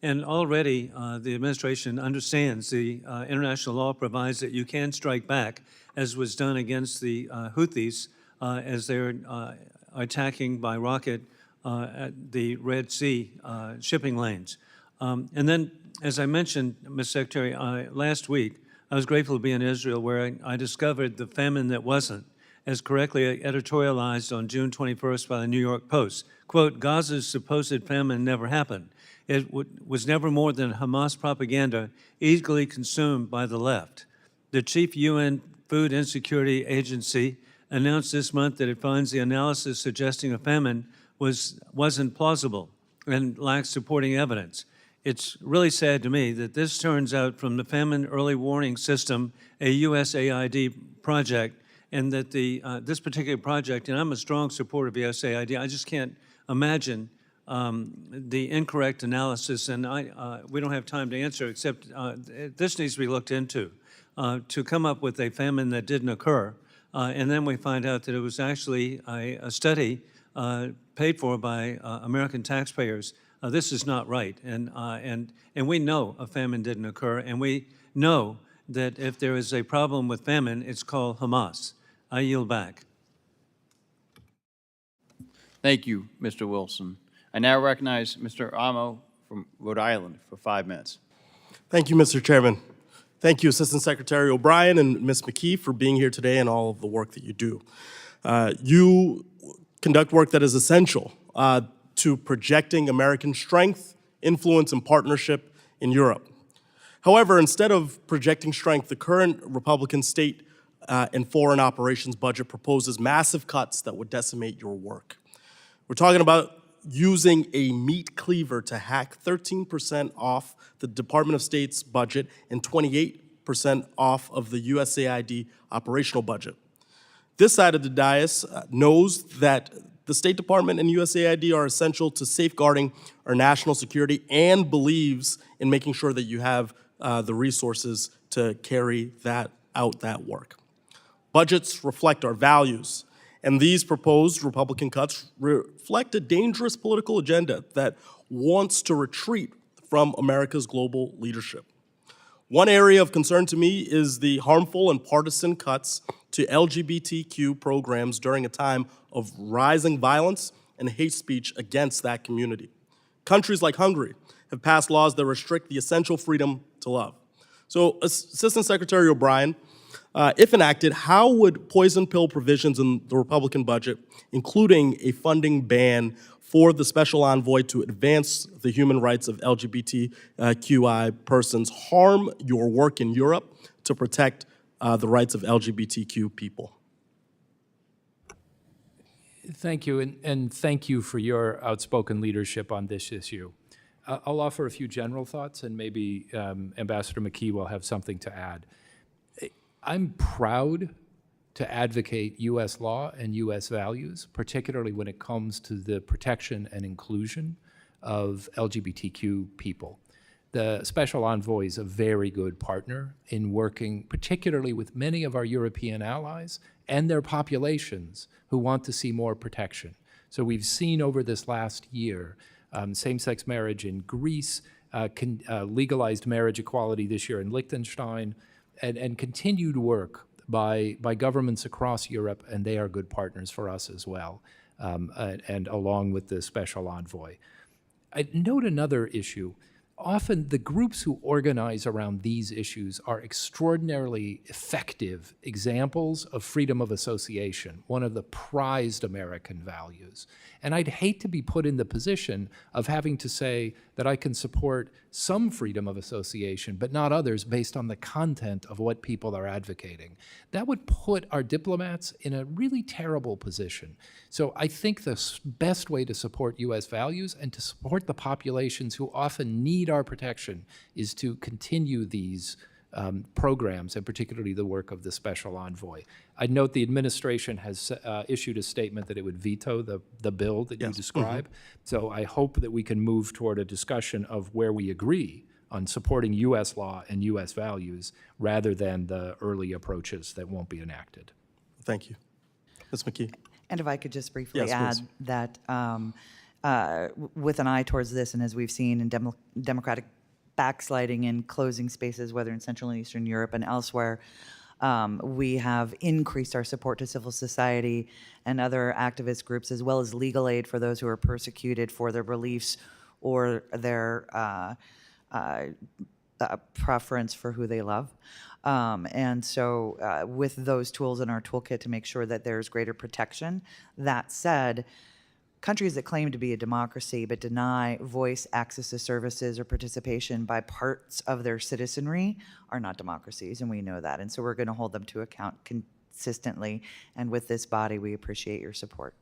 and already the administration understands the international law provides that you can strike back, as was done against the Houthis as they're attacking by rocket at the Red Sea shipping lanes. And then, as I mentioned, Ms. Secretary, last week, I was grateful to be in Israel, where I discovered the famine that wasn't, as correctly editorialized on June 21st by the New York Post. Quote, Gaza's supposed famine never happened. It was never more than Hamas propaganda eagerly consumed by the left. The chief UN Food Insecurity Agency announced this month that it finds the analysis suggesting a famine wasn't plausible and lacks supporting evidence. it's really sad to me that this turns out from the Famine Early Warning System, a USAID project, and that this particular project, and I'm a strong supporter of USAID, I just can't imagine the incorrect analysis, and we don't have time to answer, except this needs to be looked into, to come up with a famine that didn't occur. And then we find out that it was actually a study paid for by American taxpayers. This is not right, and we know a famine didn't occur, and we know that if there is a problem with famine, it's called Hamas. I yield back. Thank you, Mr. Wilson. I now recognize Mr. Amo from Rhode Island for 5 minutes. Thank you, Mr. Chairman. Thank you, Assistant Secretary O'Brien and Ms. McKee, for being here today and all of the work that you do. You conduct work that is essential to projecting American strength, influence, and partnership in Europe. However, instead of projecting strength, the current Republican state and foreign operations budget proposes massive cuts that would decimate your work. We're talking about using a meat cleaver to hack 13% off the Department of State's budget and 28% off of the USAID operational budget. This side of the dais knows that the State Department and USAID are essential to safeguarding our national security and believes in making sure that you have the resources to carry out that work. Budgets reflect our values, and these proposed Republican cuts reflect a dangerous political agenda that wants to retreat from America's global leadership. One area of concern to me is the harmful and partisan cuts to LGBTQ programs during a time of rising violence and hate speech against that community. Countries like Hungary have passed laws that restrict the essential freedom to love. So, Assistant Secretary O'Brien, if enacted, how would poison pill provisions in the Republican budget, including a funding ban for the special envoy to advance the human rights of LGBTQI persons, harm your work in Europe to protect the rights of LGBTQ people? Thank you, and thank you for your outspoken leadership on this issue. I'll offer a few general thoughts, and maybe Ambassador McKee will have something to add. I'm proud to advocate U.S. law and U.S. values, particularly when it comes to the protection and inclusion of LGBTQ people. The Special Envoy is a very good partner in working particularly with many of our European allies and their populations who want to see more protection. So we've seen over this last year same-sex marriage in Greece, legalized marriage equality this year in Liechtenstein, and continued work by governments across Europe, and they are good partners for us as well, and along with the Special Envoy. I'd note another issue. Often the groups who organize around these issues are extraordinarily effective examples of freedom of association, one of the prized American values. And I'd hate to be put in the position of having to say that I can support some freedom of association, but not others based on the content of what people are advocating. That would put our diplomats in a really terrible position. So I think the best way to support U.S. values and to support the populations who often need our protection is to continue these programs, and particularly the work of the Special Envoy. I'd note the administration has issued a statement that it would veto the bill that you describe. So I hope that we can move toward a discussion of where we agree on supporting U.S. law and U.S. values rather than the early approaches that won't be enacted. Thank you. Ms. McKee. And if I could just briefly Yes, add please. that with an eye towards this, and as we've seen in democratic backsliding in closing spaces, whether in Central and Eastern Europe and elsewhere, we have increased our support to civil society and other activist groups, as well as legal aid for those who are persecuted for their beliefs or their preference for who they love. And so with those tools in our toolkit to make sure that there's greater protection. That said, countries that claim to be a democracy but deny voice, access to services, or participation by parts of their citizenry are not democracies, and we know that. And so we're going to hold them to account consistently. And with this body, we appreciate your support.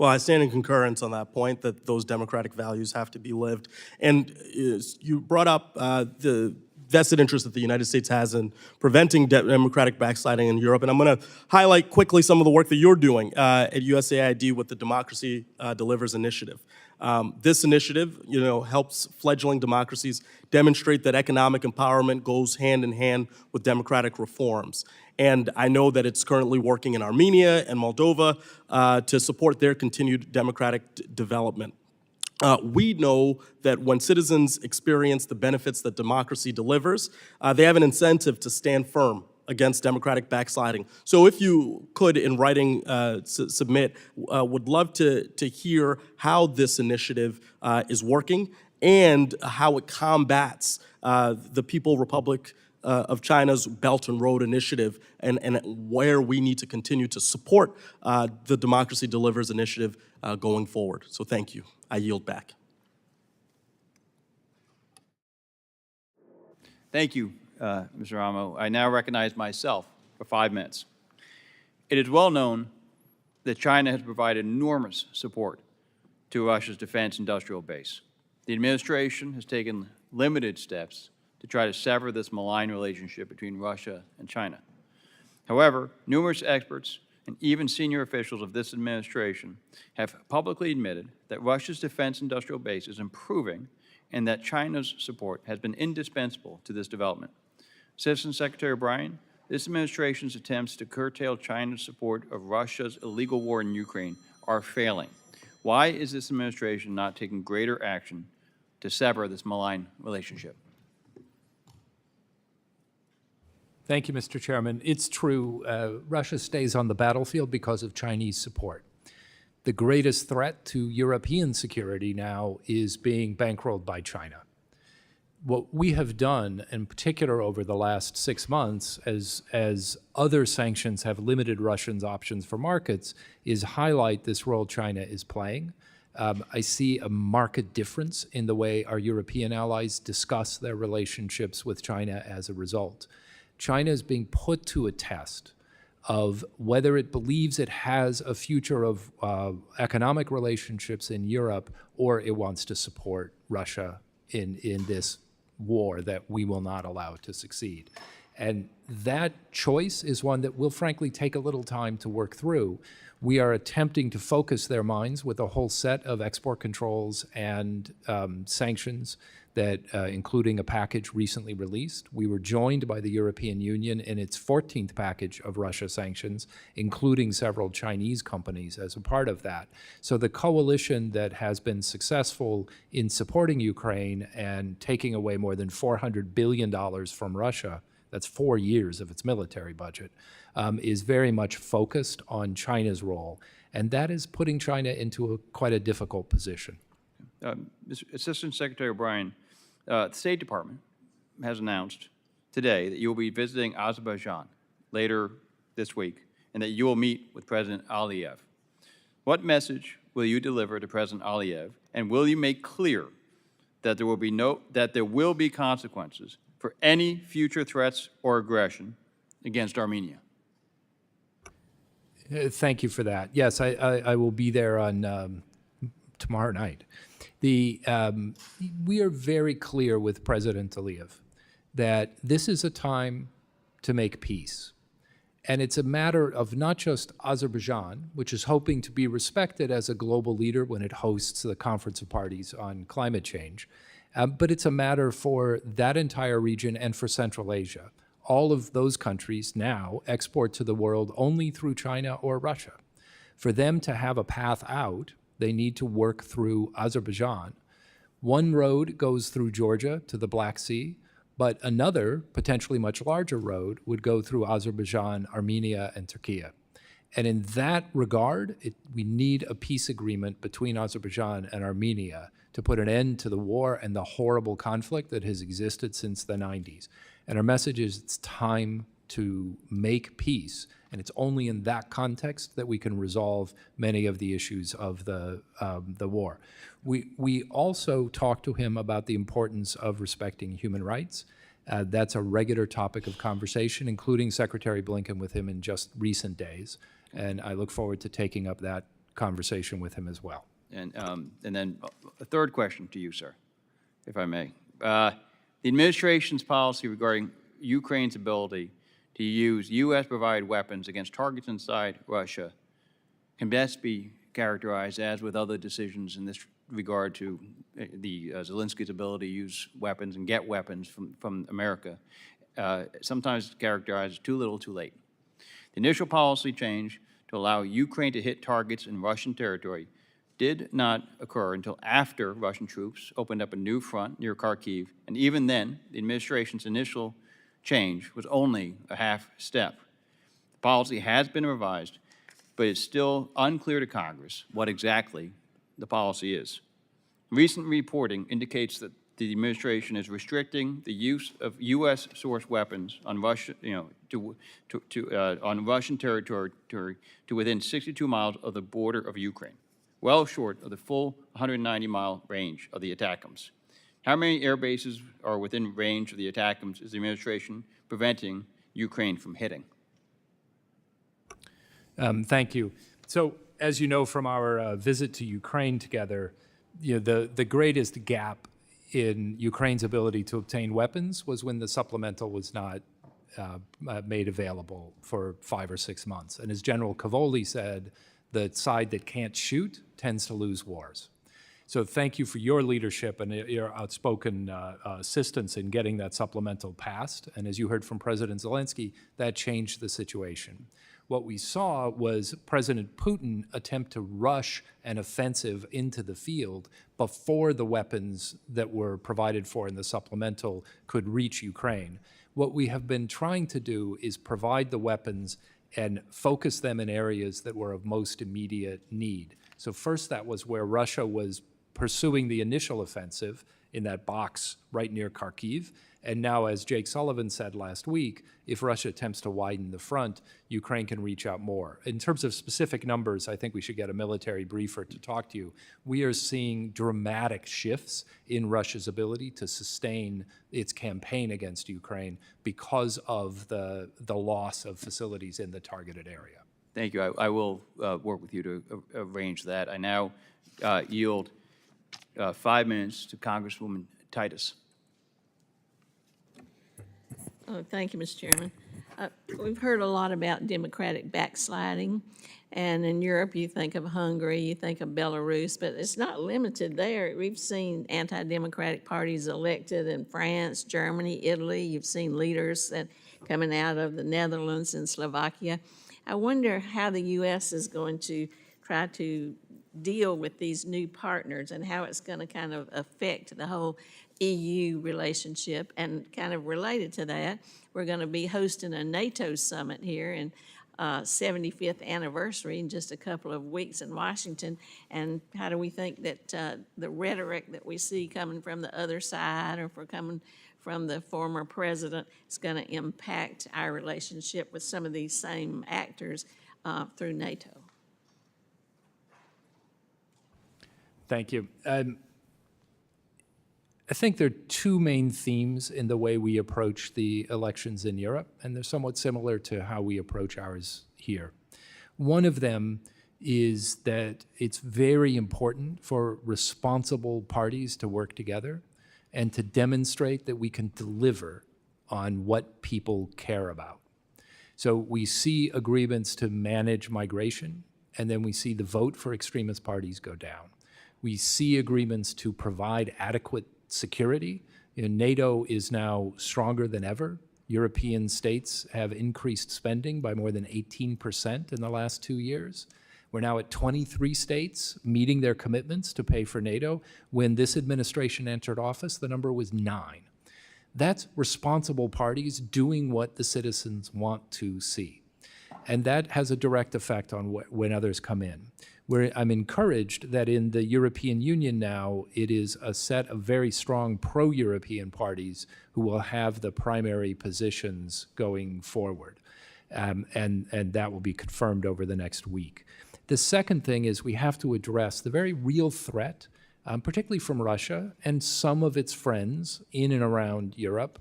Well, I stand in concurrence on that point, that those democratic values have to be lived. And you brought up the vested interest that the United States has in preventing democratic backsliding in Europe. And I'm going to highlight quickly some of the work that you're doing at USAID with the Democracy Delivers initiative. This initiative, helps fledgling democracies demonstrate that economic empowerment goes hand in hand with democratic reforms. And I know that it's currently working in Armenia and Moldova to support their continued democratic development. We know that when citizens experience the benefits that democracy delivers, they have an incentive to stand firm against democratic backsliding. So if you could, in writing, submit, would love to hear how this initiative is working and how it combats the People Republic of China's Belt and Road Initiative and where we need to continue to support the Democracy Delivers initiative going forward. So thank you. I yield back. Thank you, Mr. Ramo. I now recognize myself for 5 minutes. It is well known that China has provided enormous support to Russia's defense industrial base. The administration has taken limited steps to try to sever this malign relationship between Russia and China. However, numerous experts and even senior officials of this administration have publicly admitted that Russia's defense industrial base is improving and that China's support has been indispensable to this development. Assistant Secretary O'Brien, this administration's attempts to curtail China's support of Russia's illegal war in Ukraine are failing. Why is this administration not taking greater action to sever this malign relationship? Thank you, Mr. Chairman. It's true, Russia stays on the battlefield because of Chinese support. The greatest threat to European security now is being bankrolled by China. What we have done, in particular over the last 6 months, as other sanctions have limited Russians' options for markets, is highlight this role China is playing. I see a marked difference in the way our European allies discuss their relationships with China as a result. China is being put to a test of whether it believes it has a future of economic relationships in Europe or it wants to support Russia in this war that we will not allow to succeed. And that choice is one that will frankly take a little time to work through. We are attempting to focus their minds with a whole set of export controls and sanctions that, including a package recently released. We were joined by the European Union in its 14th package of Russia sanctions, including several Chinese companies as a part of that. So the coalition that has been successful in supporting Ukraine and taking away more than $400 billion from Russia, that's 4 years of its military budget, is very much focused on China's role. And that is putting China into quite a difficult position. Mr. Assistant Secretary O'Brien, the State Department has announced today that you will be visiting Azerbaijan later this week and that you will meet with President Aliyev. What message will you deliver to President Aliyev, and will you make clear that there will be consequences for any future threats or aggression against Armenia? Thank you for that. Yes, I will be there on tomorrow night. We are very clear with President Aliyev that this is a time to make peace. And it's a matter of not just Azerbaijan, which is hoping to be respected as a global leader when it hosts the Conference of Parties on climate change, but it's a matter for that entire region and for Central Asia. All of those countries now export to the world only through China or Russia. For them to have a path out, they need to work through Azerbaijan. One road goes through Georgia to the Black Sea, but another, potentially much larger road would go through Azerbaijan, Armenia, and Turkey. And in that regard, we need a peace agreement between Azerbaijan and Armenia to put an end to the war and the horrible conflict that has existed since the 90s. And our message is it's time to make peace, and it's only in that context that we can resolve many of the issues of the war. We also talked to him about the importance of respecting human rights. That's a regular topic of conversation, including Secretary Blinken with him in just recent days, and I look forward to taking up that conversation with him as well. And then a third question to you, sir, if I may. The administration's policy regarding Ukraine's ability to use U.S.-provided weapons against targets inside Russia can best be characterized, as with other decisions in this regard to the Zelensky's ability to use weapons and get weapons from America, sometimes characterized as too little, too late. The initial policy change to allow Ukraine to hit targets in Russian territory did not occur until after Russian troops opened up a new front near Kharkiv, and even then, the administration's initial change was only a half step. The policy has been revised, but it's still unclear to Congress what exactly the policy is. Recent reporting indicates that the administration is restricting the use of U.S.-sourced weapons on Russia, on Russian territory to within 62 miles of the border of Ukraine, well short of the full 190-mile range of the ATACMS. How many air bases are within range of the ATACMS is the administration preventing Ukraine from hitting? Thank you. So, as you know from our visit to Ukraine together, the greatest gap in Ukraine's ability to obtain weapons was when the supplemental was not made available for 5 or 6 months. And as General Cavoli said, the side that can't shoot tends to lose wars. So thank you for your leadership and your outspoken assistance in getting that supplemental passed. And as you heard from President Zelensky, that changed the situation. What we saw was President Putin attempt to rush an offensive into the field before the weapons that were provided for in the supplemental could reach Ukraine. What we have been trying to do is provide the weapons and focus them in areas that were of most immediate need. So first, that was where Russia was pursuing the initial offensive in that box right near Kharkiv. And now, as Jake Sullivan said last week, if Russia attempts to widen the front, Ukraine can reach out more. In terms of specific numbers, I think we should get a military briefer to talk to you. We are seeing dramatic shifts in Russia's ability to sustain its campaign against Ukraine because of the loss of facilities in the targeted area. Thank you. I will work with you to arrange that. I now yield 5 minutes to Congresswoman Titus. Oh, thank you, Mr. Chairman. We've heard a lot about democratic backsliding, and in Europe you think of Hungary, you think of Belarus, but it's not limited there. We've seen anti-democratic parties elected in France, Germany, Italy. You've seen leaders that coming out of the Netherlands and Slovakia. I wonder how the U.S. is going to try to deal with these new partners and how it's going to kind of affect the whole EU relationship. And kind of related to that, we're going to be hosting a NATO summit here in 75th anniversary in just a couple of weeks in Washington. And how do we think that the rhetoric that we see coming from the other side or for coming from the former president is going to impact our relationship with some of these same actors through NATO? Thank you. I think there are two main themes in the way we approach the elections in Europe, and they're somewhat similar to how we approach ours here. One of them is that it's very important for responsible parties to work together and to demonstrate that we can deliver on what people care about. So we see agreements to manage migration, and then we see the vote for extremist parties go down. We see agreements to provide adequate security. NATO is now stronger than ever. European states have increased spending by more than 18% in the last 2 years. We're now at 23 states meeting their commitments to pay for NATO. When this administration entered office, the number was 9. That's responsible parties doing what the citizens want to see. And that has a direct effect on when others come in. I'm encouraged that in the European Union now, it is a set of very strong pro-European parties who will have the primary positions going forward. And that will be confirmed over the next week. The second thing is we have to address the very real threat, particularly from Russia and some of its friends in and around Europe,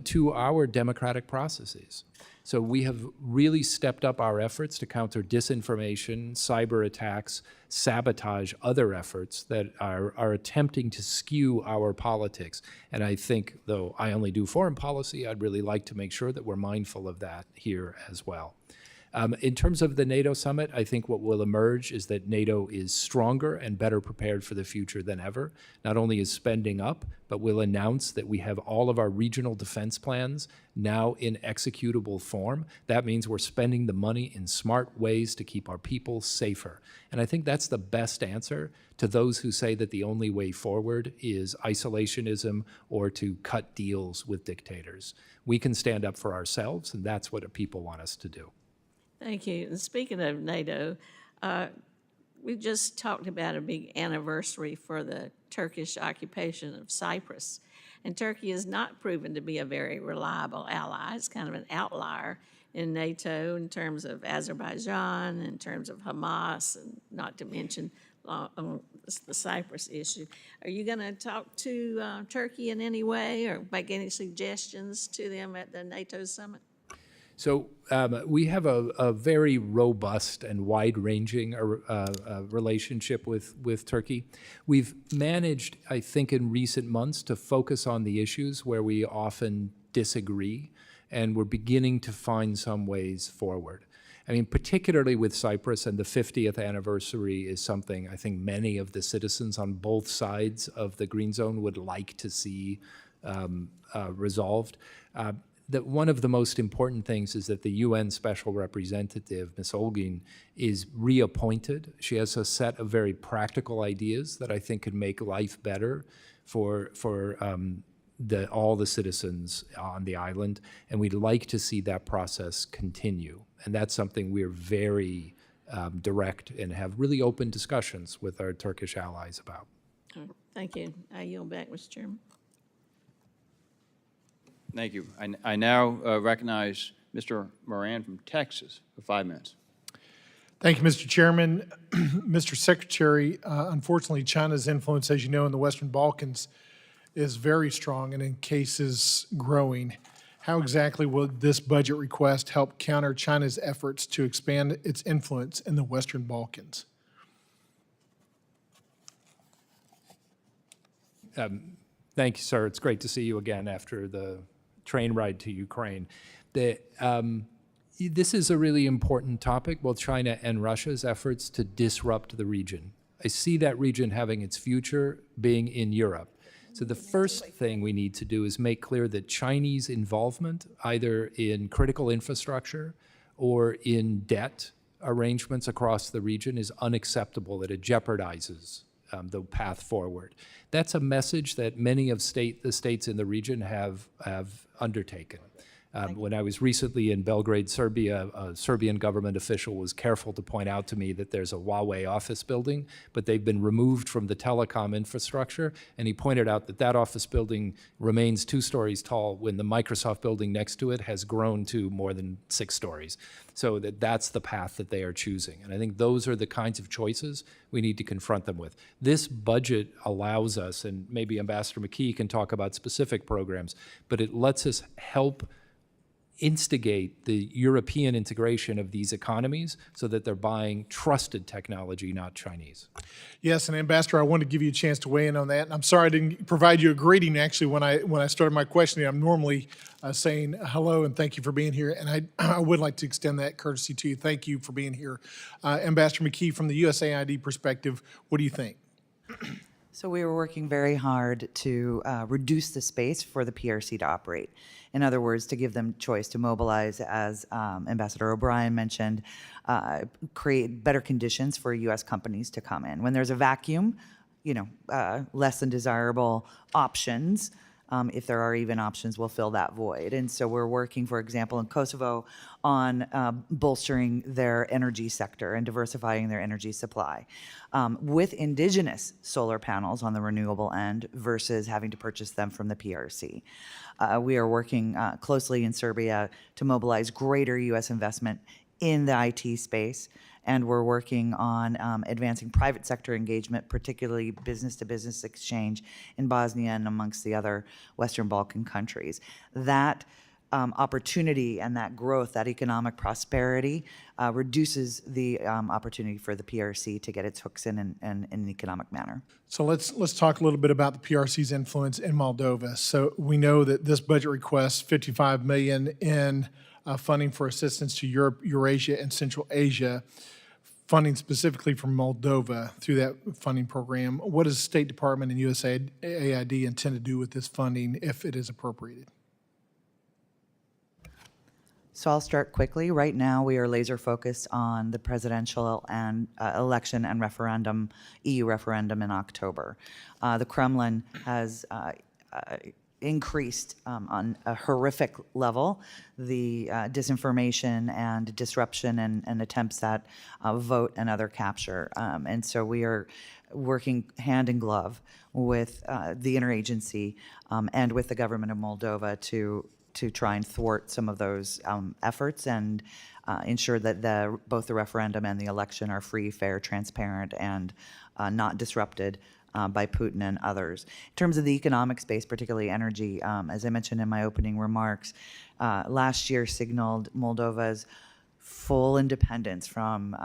to our democratic processes. So we have really stepped up our efforts to counter disinformation, cyber attacks, sabotage other efforts that are attempting to skew our politics. And I think, though I only do foreign policy, I'd really like to make sure that we're mindful of that here as well. In terms of the NATO summit, I think what will emerge is that NATO is stronger and better prepared for the future than ever. Not only is spending up, but we'll announce that we have all of our regional defense plans now in executable form. That means we're spending the money in smart ways to keep our people safer. And I think that's the best answer to those who say that the only way forward is isolationism or to cut deals with dictators. We can stand up for ourselves, and that's what people want us to do. Thank you. And speaking of NATO, we just talked about a big anniversary for the Turkish occupation of Cyprus. And Turkey has not proven to be a very reliable ally. It's kind of an outlier in NATO in terms of Azerbaijan, in terms of Hamas, and not to mention the Cyprus issue. Are you going to talk to Turkey in any way or make any suggestions to them at the NATO summit? So we have a very robust and wide-ranging relationship with Turkey. We've managed, I think, in recent months to focus on the issues where we often disagree, and we're beginning to find some ways forward. I mean, particularly with Cyprus, and the 50th anniversary is something I think many of the citizens on both sides of the Green Zone would like to see resolved. That one of the most important things is that the UN Special Representative, Ms. Olguin, is reappointed. She has a set of very practical ideas that I think could make life better for all the citizens on the island, and we'd like to see that process continue. And that's something we're very direct and have really open discussions with our Turkish allies about. Thank you. I yield back, Mr. Chairman. Thank you. I now recognize Mr. Moran from Texas for 5 minutes. Thank you, Mr. Chairman. Mr. Secretary, unfortunately, China's influence, as you know, in the Western Balkans is very strong and in cases growing. How exactly will this budget request help counter China's efforts to expand its influence in the Western Balkans? Thank you, sir. It's great to see you again after the train ride to Ukraine. This is a really important topic, both China and Russia's efforts to disrupt the region. I see that region having its future being in Europe. So the first thing we need to do is make clear that Chinese involvement, either in critical infrastructure or in debt arrangements across the region, is unacceptable, that it jeopardizes the path forward. That's a message that many of the states in the region have undertaken. When I was recently in Belgrade, Serbia, a Serbian government official was careful to point out to me that there's a Huawei office building, but they've been removed from the telecom infrastructure, and he pointed out that that office building remains 2 stories tall when the Microsoft building next to it has grown to more than 6 stories. So that's the path that they are choosing. And I think those are the kinds of choices we need to confront them with. This budget allows us, and maybe Ambassador McKee can talk about specific programs, but it lets us help instigate the European integration of these economies so that they're buying trusted technology, not Chinese. Yes, and Ambassador, I wanted to give you a chance to weigh in on that. And I'm sorry I didn't provide you a greeting. Actually, when I started my questioning, I'm normally saying hello and thank you for being here. And I would like to extend that courtesy to you. Thank you for being here. Ambassador McKee, from the USAID perspective, what do you think? So we were working very hard to reduce the space for the PRC to operate. In other words, to give them choice to mobilize, as Ambassador O'Brien mentioned, create better conditions for U.S. companies to come in. When there's a vacuum, less than desirable options, if there are even options, will fill that void. And so we're working, for example, in Kosovo on bolstering their energy sector and diversifying their energy supply with indigenous solar panels on the renewable end versus having to purchase them from the PRC. We are working closely in Serbia to mobilize greater U.S. investment in the IT space and we're working on advancing private sector engagement, particularly business-to-business exchange in Bosnia and amongst the other Western Balkan countries. That opportunity and that growth, that economic prosperity, reduces the opportunity for the PRC to get its hooks in an economic manner. So let's talk a little bit about the PRC's influence in Moldova. So we know that this budget requests $55 million in funding for assistance to Europe, Eurasia, and Central Asia, funding specifically for Moldova through that funding program. What does the State Department and USAID intend to do with this funding if it is appropriated? So I'll start quickly. Right now, we are laser focused on the presidential and election and referendum, EU referendum in October. The Kremlin has increased on a horrific level the disinformation and disruption and attempts at vote and other capture. And so we are working hand in glove with the interagency and with the government of Moldova to try and thwart some of those efforts and ensure that both the referendum and the election are free, fair, transparent, and not disrupted by Putin and others. In terms of the economic space, particularly energy, as I mentioned in my opening remarks, last year signaled Moldova's full independence from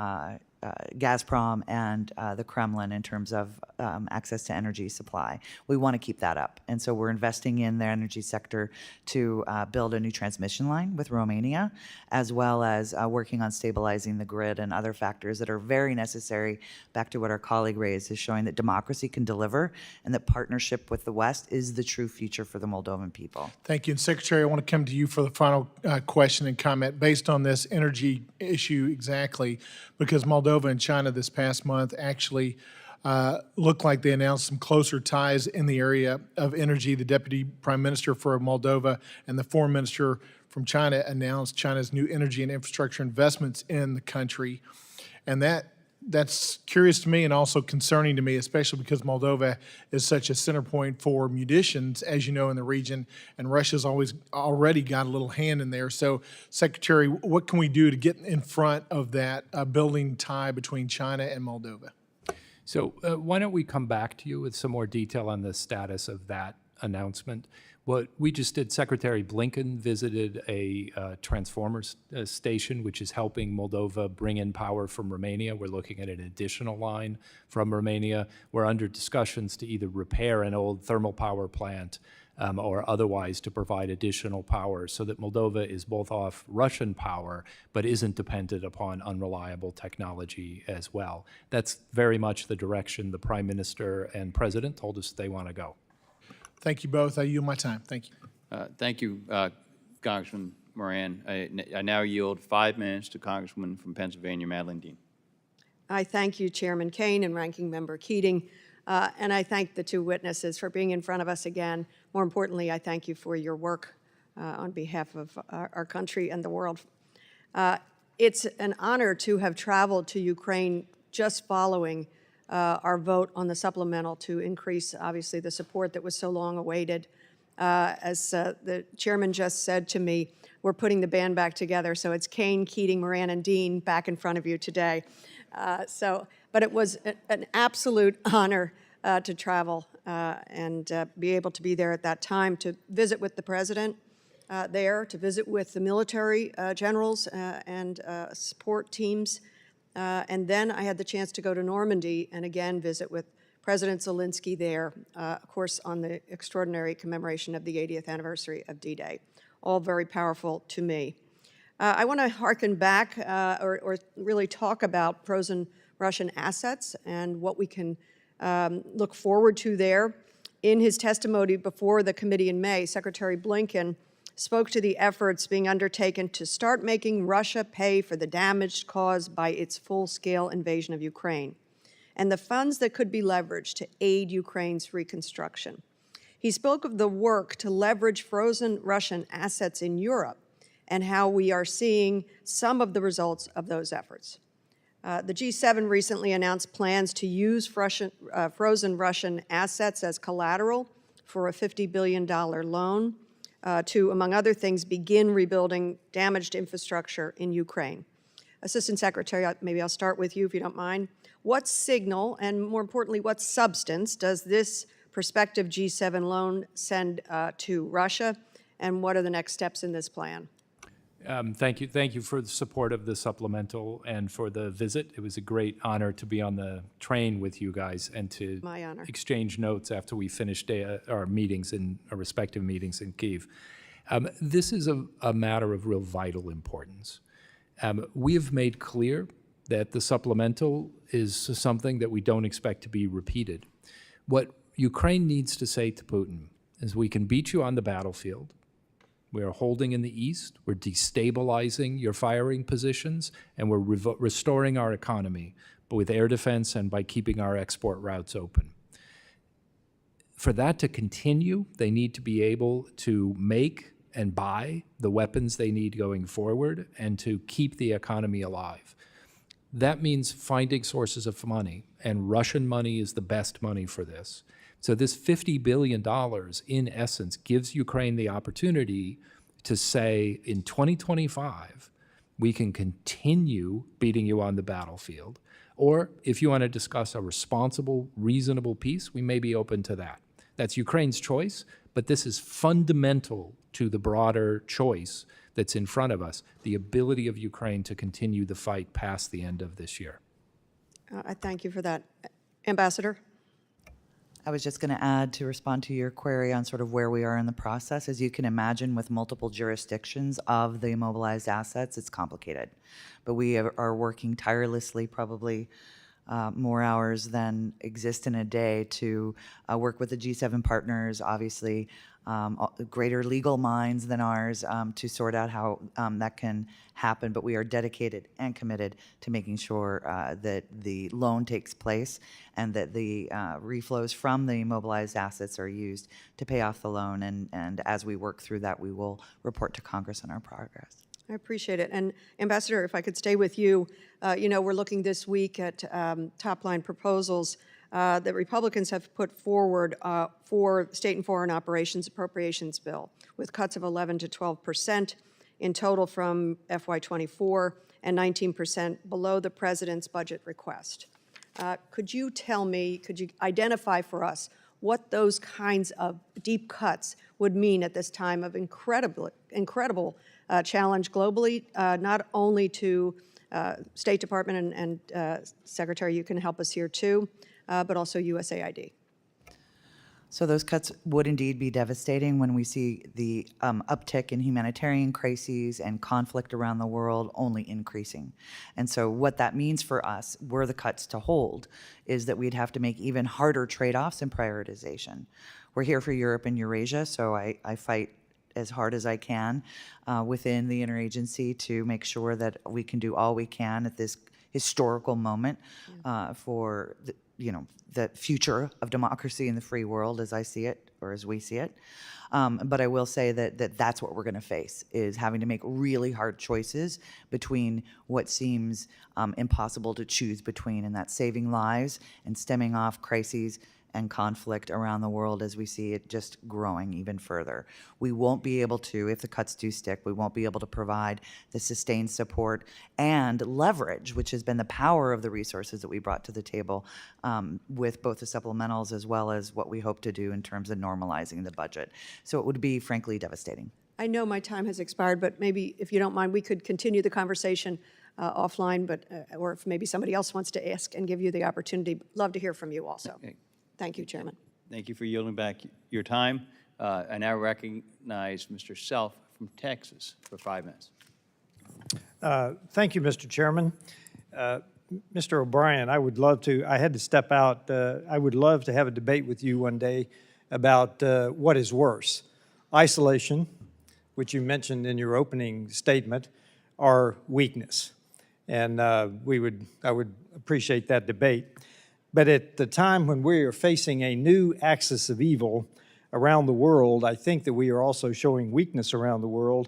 Gazprom and the Kremlin in terms of access to energy supply. We want to keep that up. And so we're investing in the energy sector to build a new transmission line with Romania, as well as working on stabilizing the grid and other factors that are very necessary, back to what our colleague raised, is showing that democracy can deliver and that partnership with the West is the true future for the Moldovan people. Thank you. And Secretary, I want to come to you for the final question and comment based on this energy issue exactly, because Moldova and China this past month actually looked like they announced some closer ties in the area of energy. The Deputy Prime Minister for Moldova and the Foreign Minister from China announced China's new energy and infrastructure investments in the country. And that's curious to me and also concerning to me, especially because Moldova is such a center point for munitions, as you know, in the region, and Russia's already got a little hand in there. So, Secretary, what can we do to get in front of that building tie between China and Moldova? So why don't we come back to you with some more detail on the status of that announcement? What we just did, Secretary Blinken visited a transformer station, which is helping Moldova bring in power from Romania. We're looking at an additional line from Romania. We're under discussions to either repair an old thermal power plant or otherwise to provide additional power so that Moldova is both off Russian power but isn't dependent upon unreliable technology as well. That's very much the direction the Prime Minister and President told us they want to go. Thank you both. I yield my time. Thank you. Thank you, Congressman Moran. I now yield 5 minutes to Congresswoman from Pennsylvania, Madeline Dean. I thank you, Chairman Kean and Ranking Member Keating, and I thank the two witnesses for being in front of us again. More importantly, I thank you for your work on behalf of our country and the world. It's an honor to have traveled to Ukraine just following our vote on the supplemental to increase, obviously, the support that was so long awaited. As the chairman just said to me, we're putting the band back together, so it's Kean, Keating, Moran, and Dean back in front of you today. But it was an absolute honor to travel and be able to be there at that time to visit with the president there, to visit with the military generals and support teams. And then I had the chance to go to Normandy and again visit with President Zelensky there, of course, on the extraordinary commemoration of the 80th anniversary of D-Day. All very powerful to me. I want to hearken back or really talk about frozen Russian assets and what we can look forward to there. In his testimony before the committee in May, Secretary Blinken spoke to the efforts being undertaken to start making Russia pay for the damage caused by its full-scale invasion of Ukraine and the funds that could be leveraged to aid Ukraine's reconstruction. He spoke of the work to leverage frozen Russian assets in Europe and how we are seeing some of the results of those efforts. The G7 recently announced plans to use frozen Russian assets as collateral for a $50 billion loan to, among other things, begin rebuilding damaged infrastructure in Ukraine. Assistant Secretary, maybe I'll start with you if you don't mind. What signal, and more importantly, what substance does this prospective G7 loan send to Russia, and what are the next steps in this plan? Thank you for the support of the supplemental and for the visit. It was a great honor to be on the train with you guys and to My honor. exchange notes after we finished our meetings in our respective meetings in Kyiv. This is a matter of real vital importance. We have made clear that the supplemental is something that we don't expect to be repeated. What Ukraine needs to say to Putin is, we can beat you on the battlefield. We are holding in the east, we're destabilizing your firing positions, and we're restoring our economy, but with air defense and by keeping our export routes open. For that to continue, they need to be able to make and buy the weapons they need going forward and to keep the economy alive. That means finding sources of money, and Russian money is the best money for this. So this $50 billion, in essence, gives Ukraine the opportunity to say, in 2025, we can continue beating you on the battlefield. Or if you want to discuss a responsible, reasonable peace, we may be open to that. That's Ukraine's choice, but this is fundamental to the broader choice that's in front of us, the ability of Ukraine to continue the fight past the end of this year. I thank you for that. Ambassador? I was just going to add, to respond to your query on sort of where we are in the process. As you can imagine, with multiple jurisdictions of the immobilized assets, it's complicated. But we are working tirelessly, probably more hours than exist in a day, to work with the G7 partners, obviously greater legal minds than ours, to sort out how that can happen. But we are dedicated and committed to making sure that the loan takes place and that the reflows from the immobilized assets are used to pay off the loan. And as we work through that, we will report to Congress on our progress. I appreciate it. And Ambassador, if I could stay with you, we're looking this week at top-line proposals that Republicans have put forward for state and foreign operations appropriations bill, with cuts of 11 to 12% in total from FY24 and 19% below the president's budget request. Could you identify for us what those kinds of deep cuts would mean at this time of incredible challenge globally, not only to State Department and Secretary, you can help us here too, but also USAID? So those cuts would indeed be devastating when we see the uptick in humanitarian crises and conflict around the world only increasing. And so what that means for us, were the cuts to hold, is that we'd have to make even harder trade-offs and prioritization. We're here for Europe and Eurasia, so I fight as hard as I can within the interagency to make sure that we can do all we can at this historical moment for the future of democracy in the free world as I see it, or as we see it. But I will say that that's what we're going to face, is having to make really hard choices between what seems impossible to choose between, and that's saving lives and stemming off crises and conflict around the world as we see it just growing even further. We won't be able to, if the cuts do stick, we won't be able to provide the sustained support and leverage, which has been the power of the resources that we brought to the table with both the supplementals as well as what we hope to do in terms of normalizing the budget. So it would be, frankly, devastating. I know my time has expired, but maybe, if you don't mind, we could continue the conversation offline, but or if maybe somebody else wants to ask and give you the opportunity, love to hear from you also. Okay. Thank you, Chairman. Thank you for yielding back your time. I now recognize Mr. Self from Texas for 5 minutes. Thank you, Mr. Chairman. Mr. O'Brien, I had to step out. I would love to have a debate with you one day about what is worse, isolation, which you mentioned in your opening statement, or weakness. And I would appreciate that debate. But at the time when we are facing a new axis of evil around the world, I think that we are also showing weakness around the world.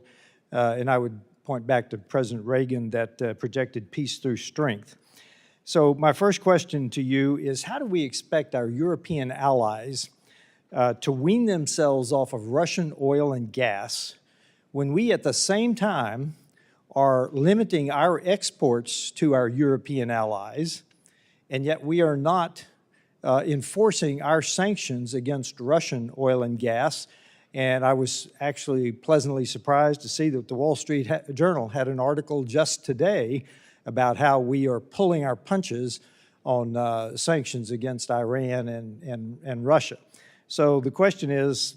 And I would point back to President Reagan that projected peace through strength. So my first question to you is, how do we expect our European allies to wean themselves off of Russian oil and gas when we at the same time are limiting our exports to our European allies, and yet we are not enforcing our sanctions against Russian oil and gas. And I was actually pleasantly surprised to see that the Wall Street Journal had an article just today about how we are pulling our punches on sanctions against Iran and Russia. So the question is,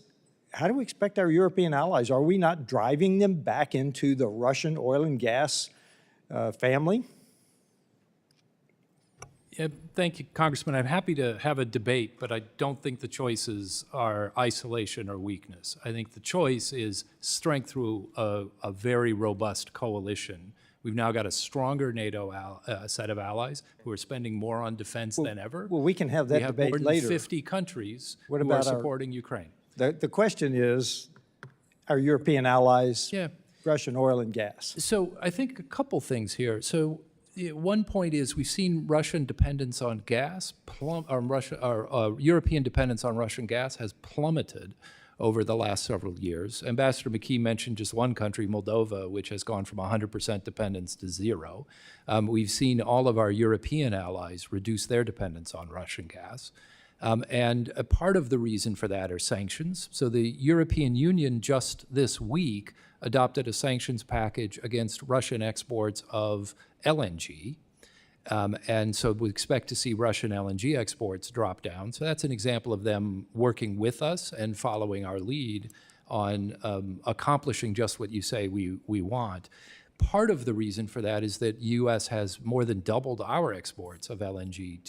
how do we expect our European allies? Are we not driving them back into the Russian oil and gas family? Yeah, thank you, Congressman. I'm happy to have a debate, but I don't think the choices are isolation or weakness. I think the choice is strength through a very robust coalition. We've now got a stronger NATO set of allies who are spending more on defense than ever. Well, we can have that debate later. We have more than 50 countries who are supporting Ukraine. The question is, our European allies, Yeah. Russian oil and gas. So I think a couple things here. So one point is we've seen Russian dependence on gas, European dependence on Russian gas has plummeted over the last several years. Ambassador McKee mentioned just one country, Moldova, which has gone from 100% dependence to zero. We've seen all of our European allies reduce their dependence on Russian gas. And a part of the reason for that are sanctions. So the European Union just this week adopted a sanctions package against Russian exports of LNG. And so we expect to see Russian LNG exports drop down. So that's an example of them working with us and following our lead on accomplishing just what you say we want. Part of the reason for that is that U.S. has more than doubled our exports of LNG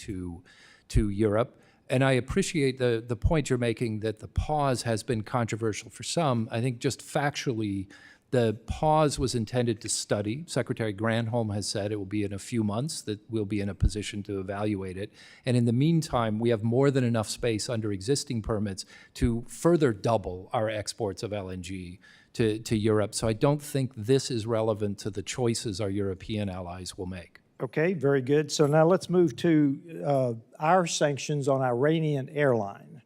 to Europe. And I appreciate the point you're making that the pause has been controversial for some. I think just factually, the pause was intended to study. Secretary Granholm has said it will be in a few months that we'll be in a position to evaluate it. And in the meantime, we have more than enough space under existing permits to further double our exports of LNG to Europe. So I don't think this is relevant to the choices our European allies will make. Okay, very good. So now let's move to our sanctions on Iranian airline.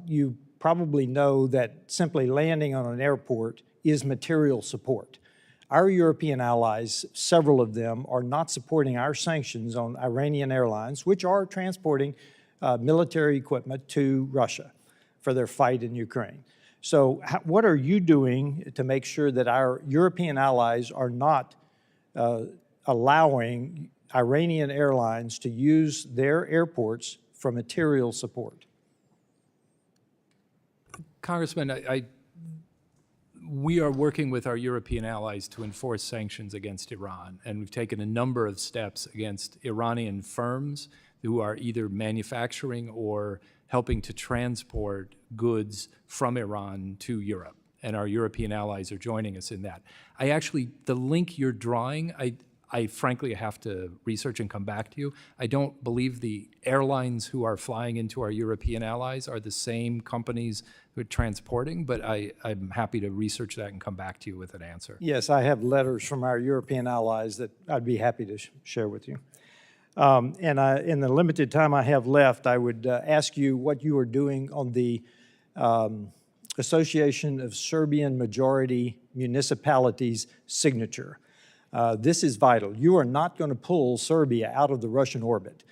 You probably know that simply landing on an airport is material support. Our European allies, several of them, are not supporting our sanctions on Iranian airlines, which are transporting military equipment to Russia for their fight in Ukraine. So what are you doing to make sure that our European allies are not allowing Iranian airlines to use their airports for material support? Congressman, we are working with our European allies to enforce sanctions against Iran, and we've taken a number of steps against Iranian firms who are either manufacturing or helping to transport goods from Iran to Europe, and our European allies are joining us in that. The link you're drawing, I frankly have to research and come back to you. I don't believe the airlines who are flying into our European allies are the same companies who are transporting, but I'm happy to research that and come back to you with an answer. Yes, I have letters from our European allies that I'd be happy to share with you. In the limited time I have left, I would ask you what you are doing on the Association of Serbian Majority Municipalities signature. This is vital. You are not going to pull Serbia out of the Russian orbit.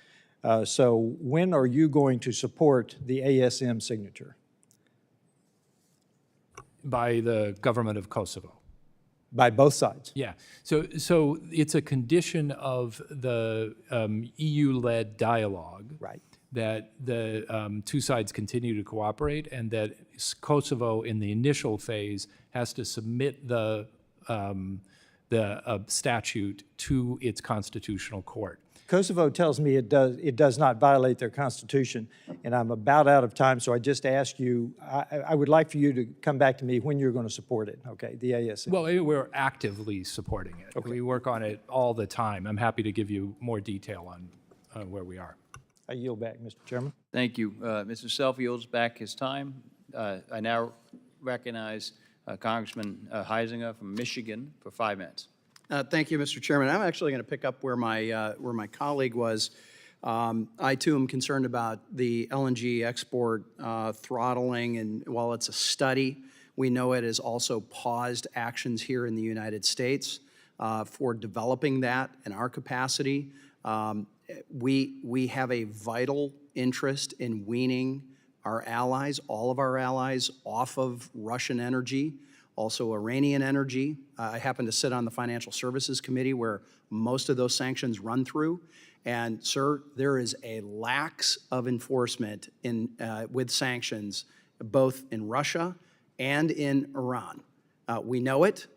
So when are you going to support the ASM signature? By the government of Kosovo. By both sides? Yeah. So it's a condition of the EU-led dialogue. Right. That the two sides continue to cooperate, and that Kosovo, in the initial phase, has to submit the statute to its constitutional court. Kosovo tells me it does not violate their constitution, and I'm about out of time, so I just ask you, I would like for you to come back to me when you're going to support it, okay, the ASM. Well, we're actively supporting it. Okay. We work on it all the time. I'm happy to give you more detail on where we are. I yield back, Mr. Chairman. Thank you. Mr. Self yields back his time. I now recognize Congressman Heisinger from Michigan for 5 minutes. Thank you, Mr. Chairman. I'm actually going to pick up where my colleague was. I, too, am concerned about the LNG export throttling, and while it's a study, we know it has also paused actions here in the United States. for developing that in our capacity. We have a vital interest in weaning our allies, all of our allies, off of Russian energy, also Iranian energy. I happen to sit on the Financial Services Committee where most of those sanctions run through. And, sir, there is a lax of enforcement with sanctions both in Russia and in Iran. We know it.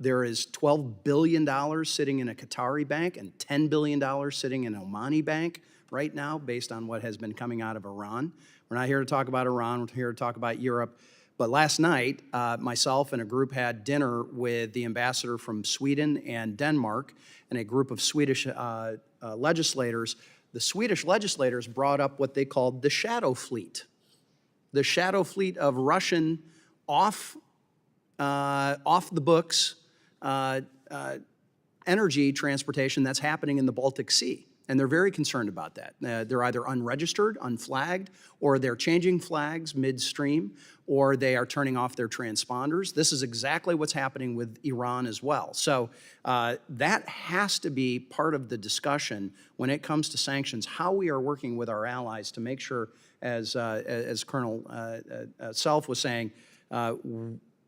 There is $12 billion sitting in a Qatari bank and $10 billion sitting in an Omani bank right now based on what has been coming out of Iran. We're not here to talk about Iran. We're here to talk about Europe. But last night, myself and a group had dinner with the ambassador from Sweden and Denmark and a group of Swedish legislators. The Swedish legislators brought up what they called the shadow fleet. The shadow fleet of Russian off the books energy transportation that's happening in the Baltic Sea. And they're very concerned about that. They're either unregistered, unflagged, or they're changing flags midstream, or they are turning off their transponders. This is exactly what's happening with Iran as well. So that has to be part of the discussion when it comes to sanctions, how we are working with our allies to make sure, as Colonel Self was saying,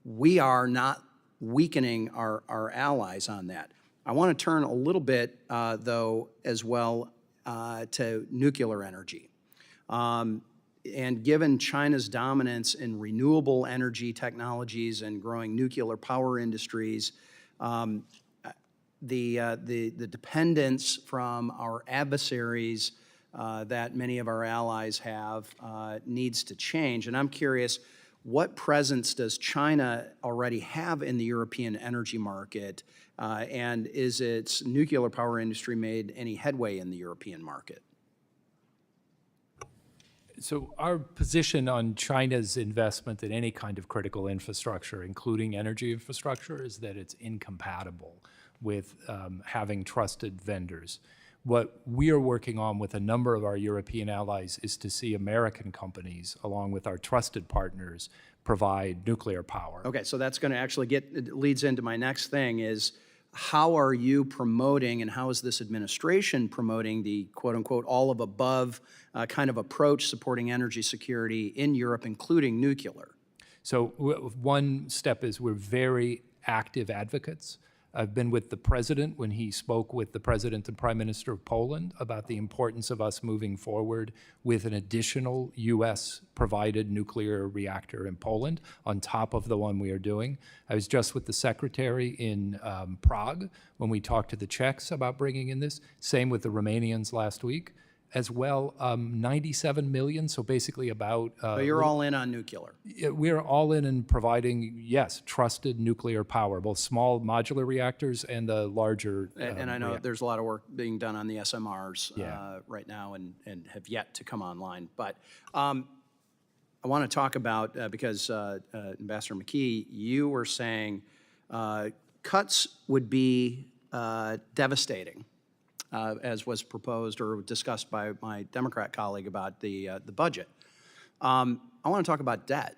we are not weakening our allies on that. I want to turn a little bit, though, as well to nuclear energy. And given China's dominance in renewable energy technologies and growing nuclear power industries, the dependence from our adversaries that many of our allies have needs to change. And I'm curious, what presence does China already have in the European energy market? And is its nuclear power industry made any headway in the European market? So our position on China's investment in any kind of critical infrastructure, including energy infrastructure, is that it's incompatible with having trusted vendors. What we are working on with a number of our European allies is to see American companies, along with our trusted partners, provide nuclear power. Okay, so that's going to actually leads into my next thing is, how are you promoting and how is this administration promoting the quote-unquote all of above kind of approach supporting energy security in Europe, including nuclear? So one step is we're very active advocates. I've been with the president when he spoke with the president and prime minister of Poland about the importance of us moving forward with an additional U.S.-provided nuclear reactor in Poland on top of the one we are doing. I was just with the secretary in Prague when we talked to the Czechs about bringing in this. Same with the Romanians last week. As well, 97 million, so basically about... So you're all in on nuclear? We're all in providing, yes, trusted nuclear power, both small modular reactors and the larger... And I know there's a lot of work being done on the SMRs right now and have yet to come online. But I want to talk about, because Ambassador McKee, you were saying cuts would be devastating. As was proposed or discussed by my Democrat colleague about the budget. I want to talk about debt.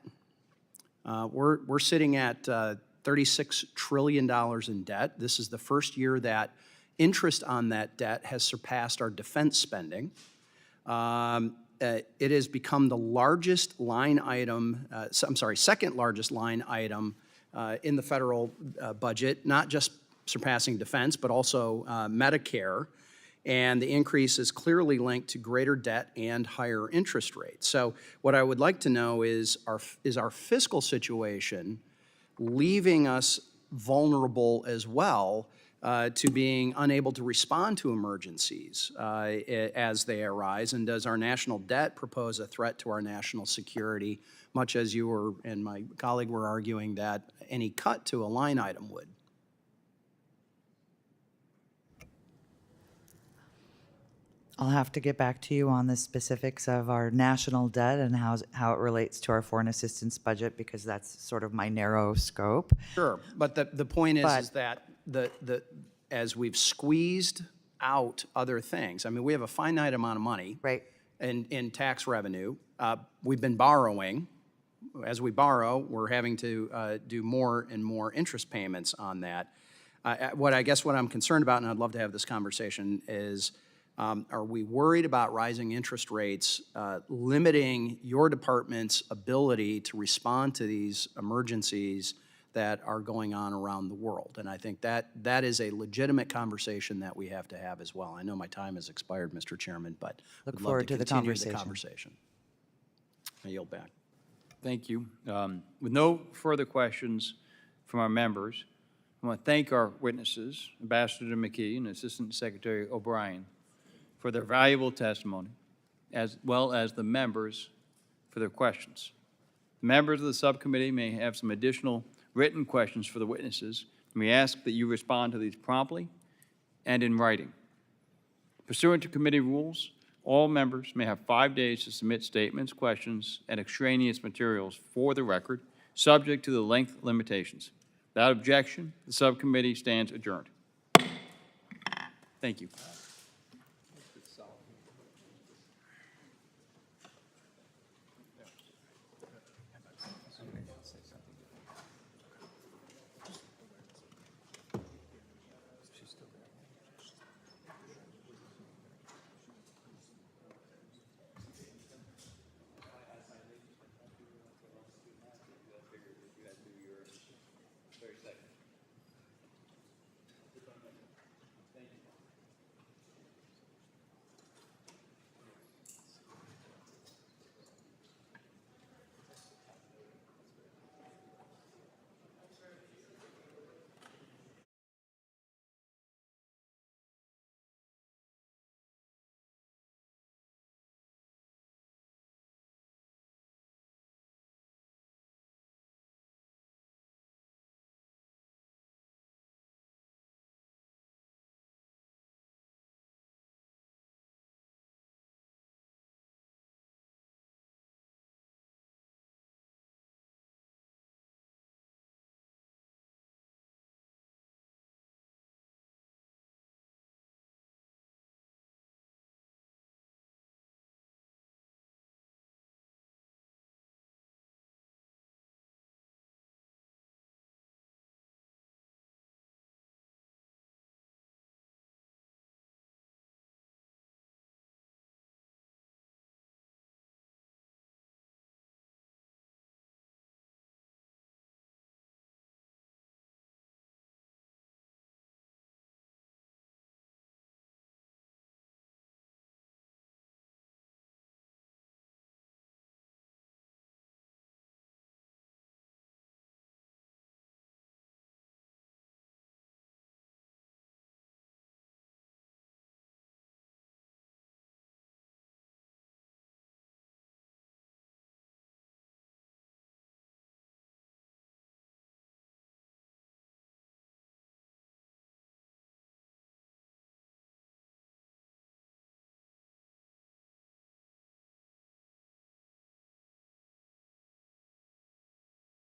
We're sitting at $36 trillion in debt. This is the first year that interest on that debt has surpassed our defense spending. It has become the largest line item, second largest line item in the federal budget, not just surpassing defense, but also Medicare. And the increase is clearly linked to greater debt and higher interest rates. So what I would like to know is our fiscal situation leaving us vulnerable as well to being unable to respond to emergencies as they arise? And does our national debt propose a threat to our national security, much as you were and my colleague were arguing that any cut to a line item would? I'll have to get back to you on the specifics of our national debt and how it relates to our foreign assistance budget, because that's sort of my narrow scope. Sure, but the point is that as we've squeezed out other things, I mean, we have a finite amount of money in tax revenue. We've been borrowing. As we borrow, we're having to do more and more interest payments on that. What I'm concerned about, and I'd love to have this conversation, is are we worried about rising interest rates limiting your department's ability to respond to these emergencies that are going on around the world? And I think that is a legitimate conversation that we have to have as well. I know my time has expired, Mr. Chairman, but Look would love forward to to the continue the conversation. conversation. I yield back. Thank you. With no further questions from our members, I want to thank our witnesses, Ambassador McKee and Assistant Secretary O'Brien, for their valuable testimony, as well as the members for their questions. Members of the subcommittee may have some additional written questions for the witnesses, and we ask that you respond to these promptly and in writing. Pursuant to committee rules, all members may have 5 days to submit statements, questions, and extraneous materials for the record, subject to the length limitations. Without objection, the subcommittee stands adjourned. Thank you.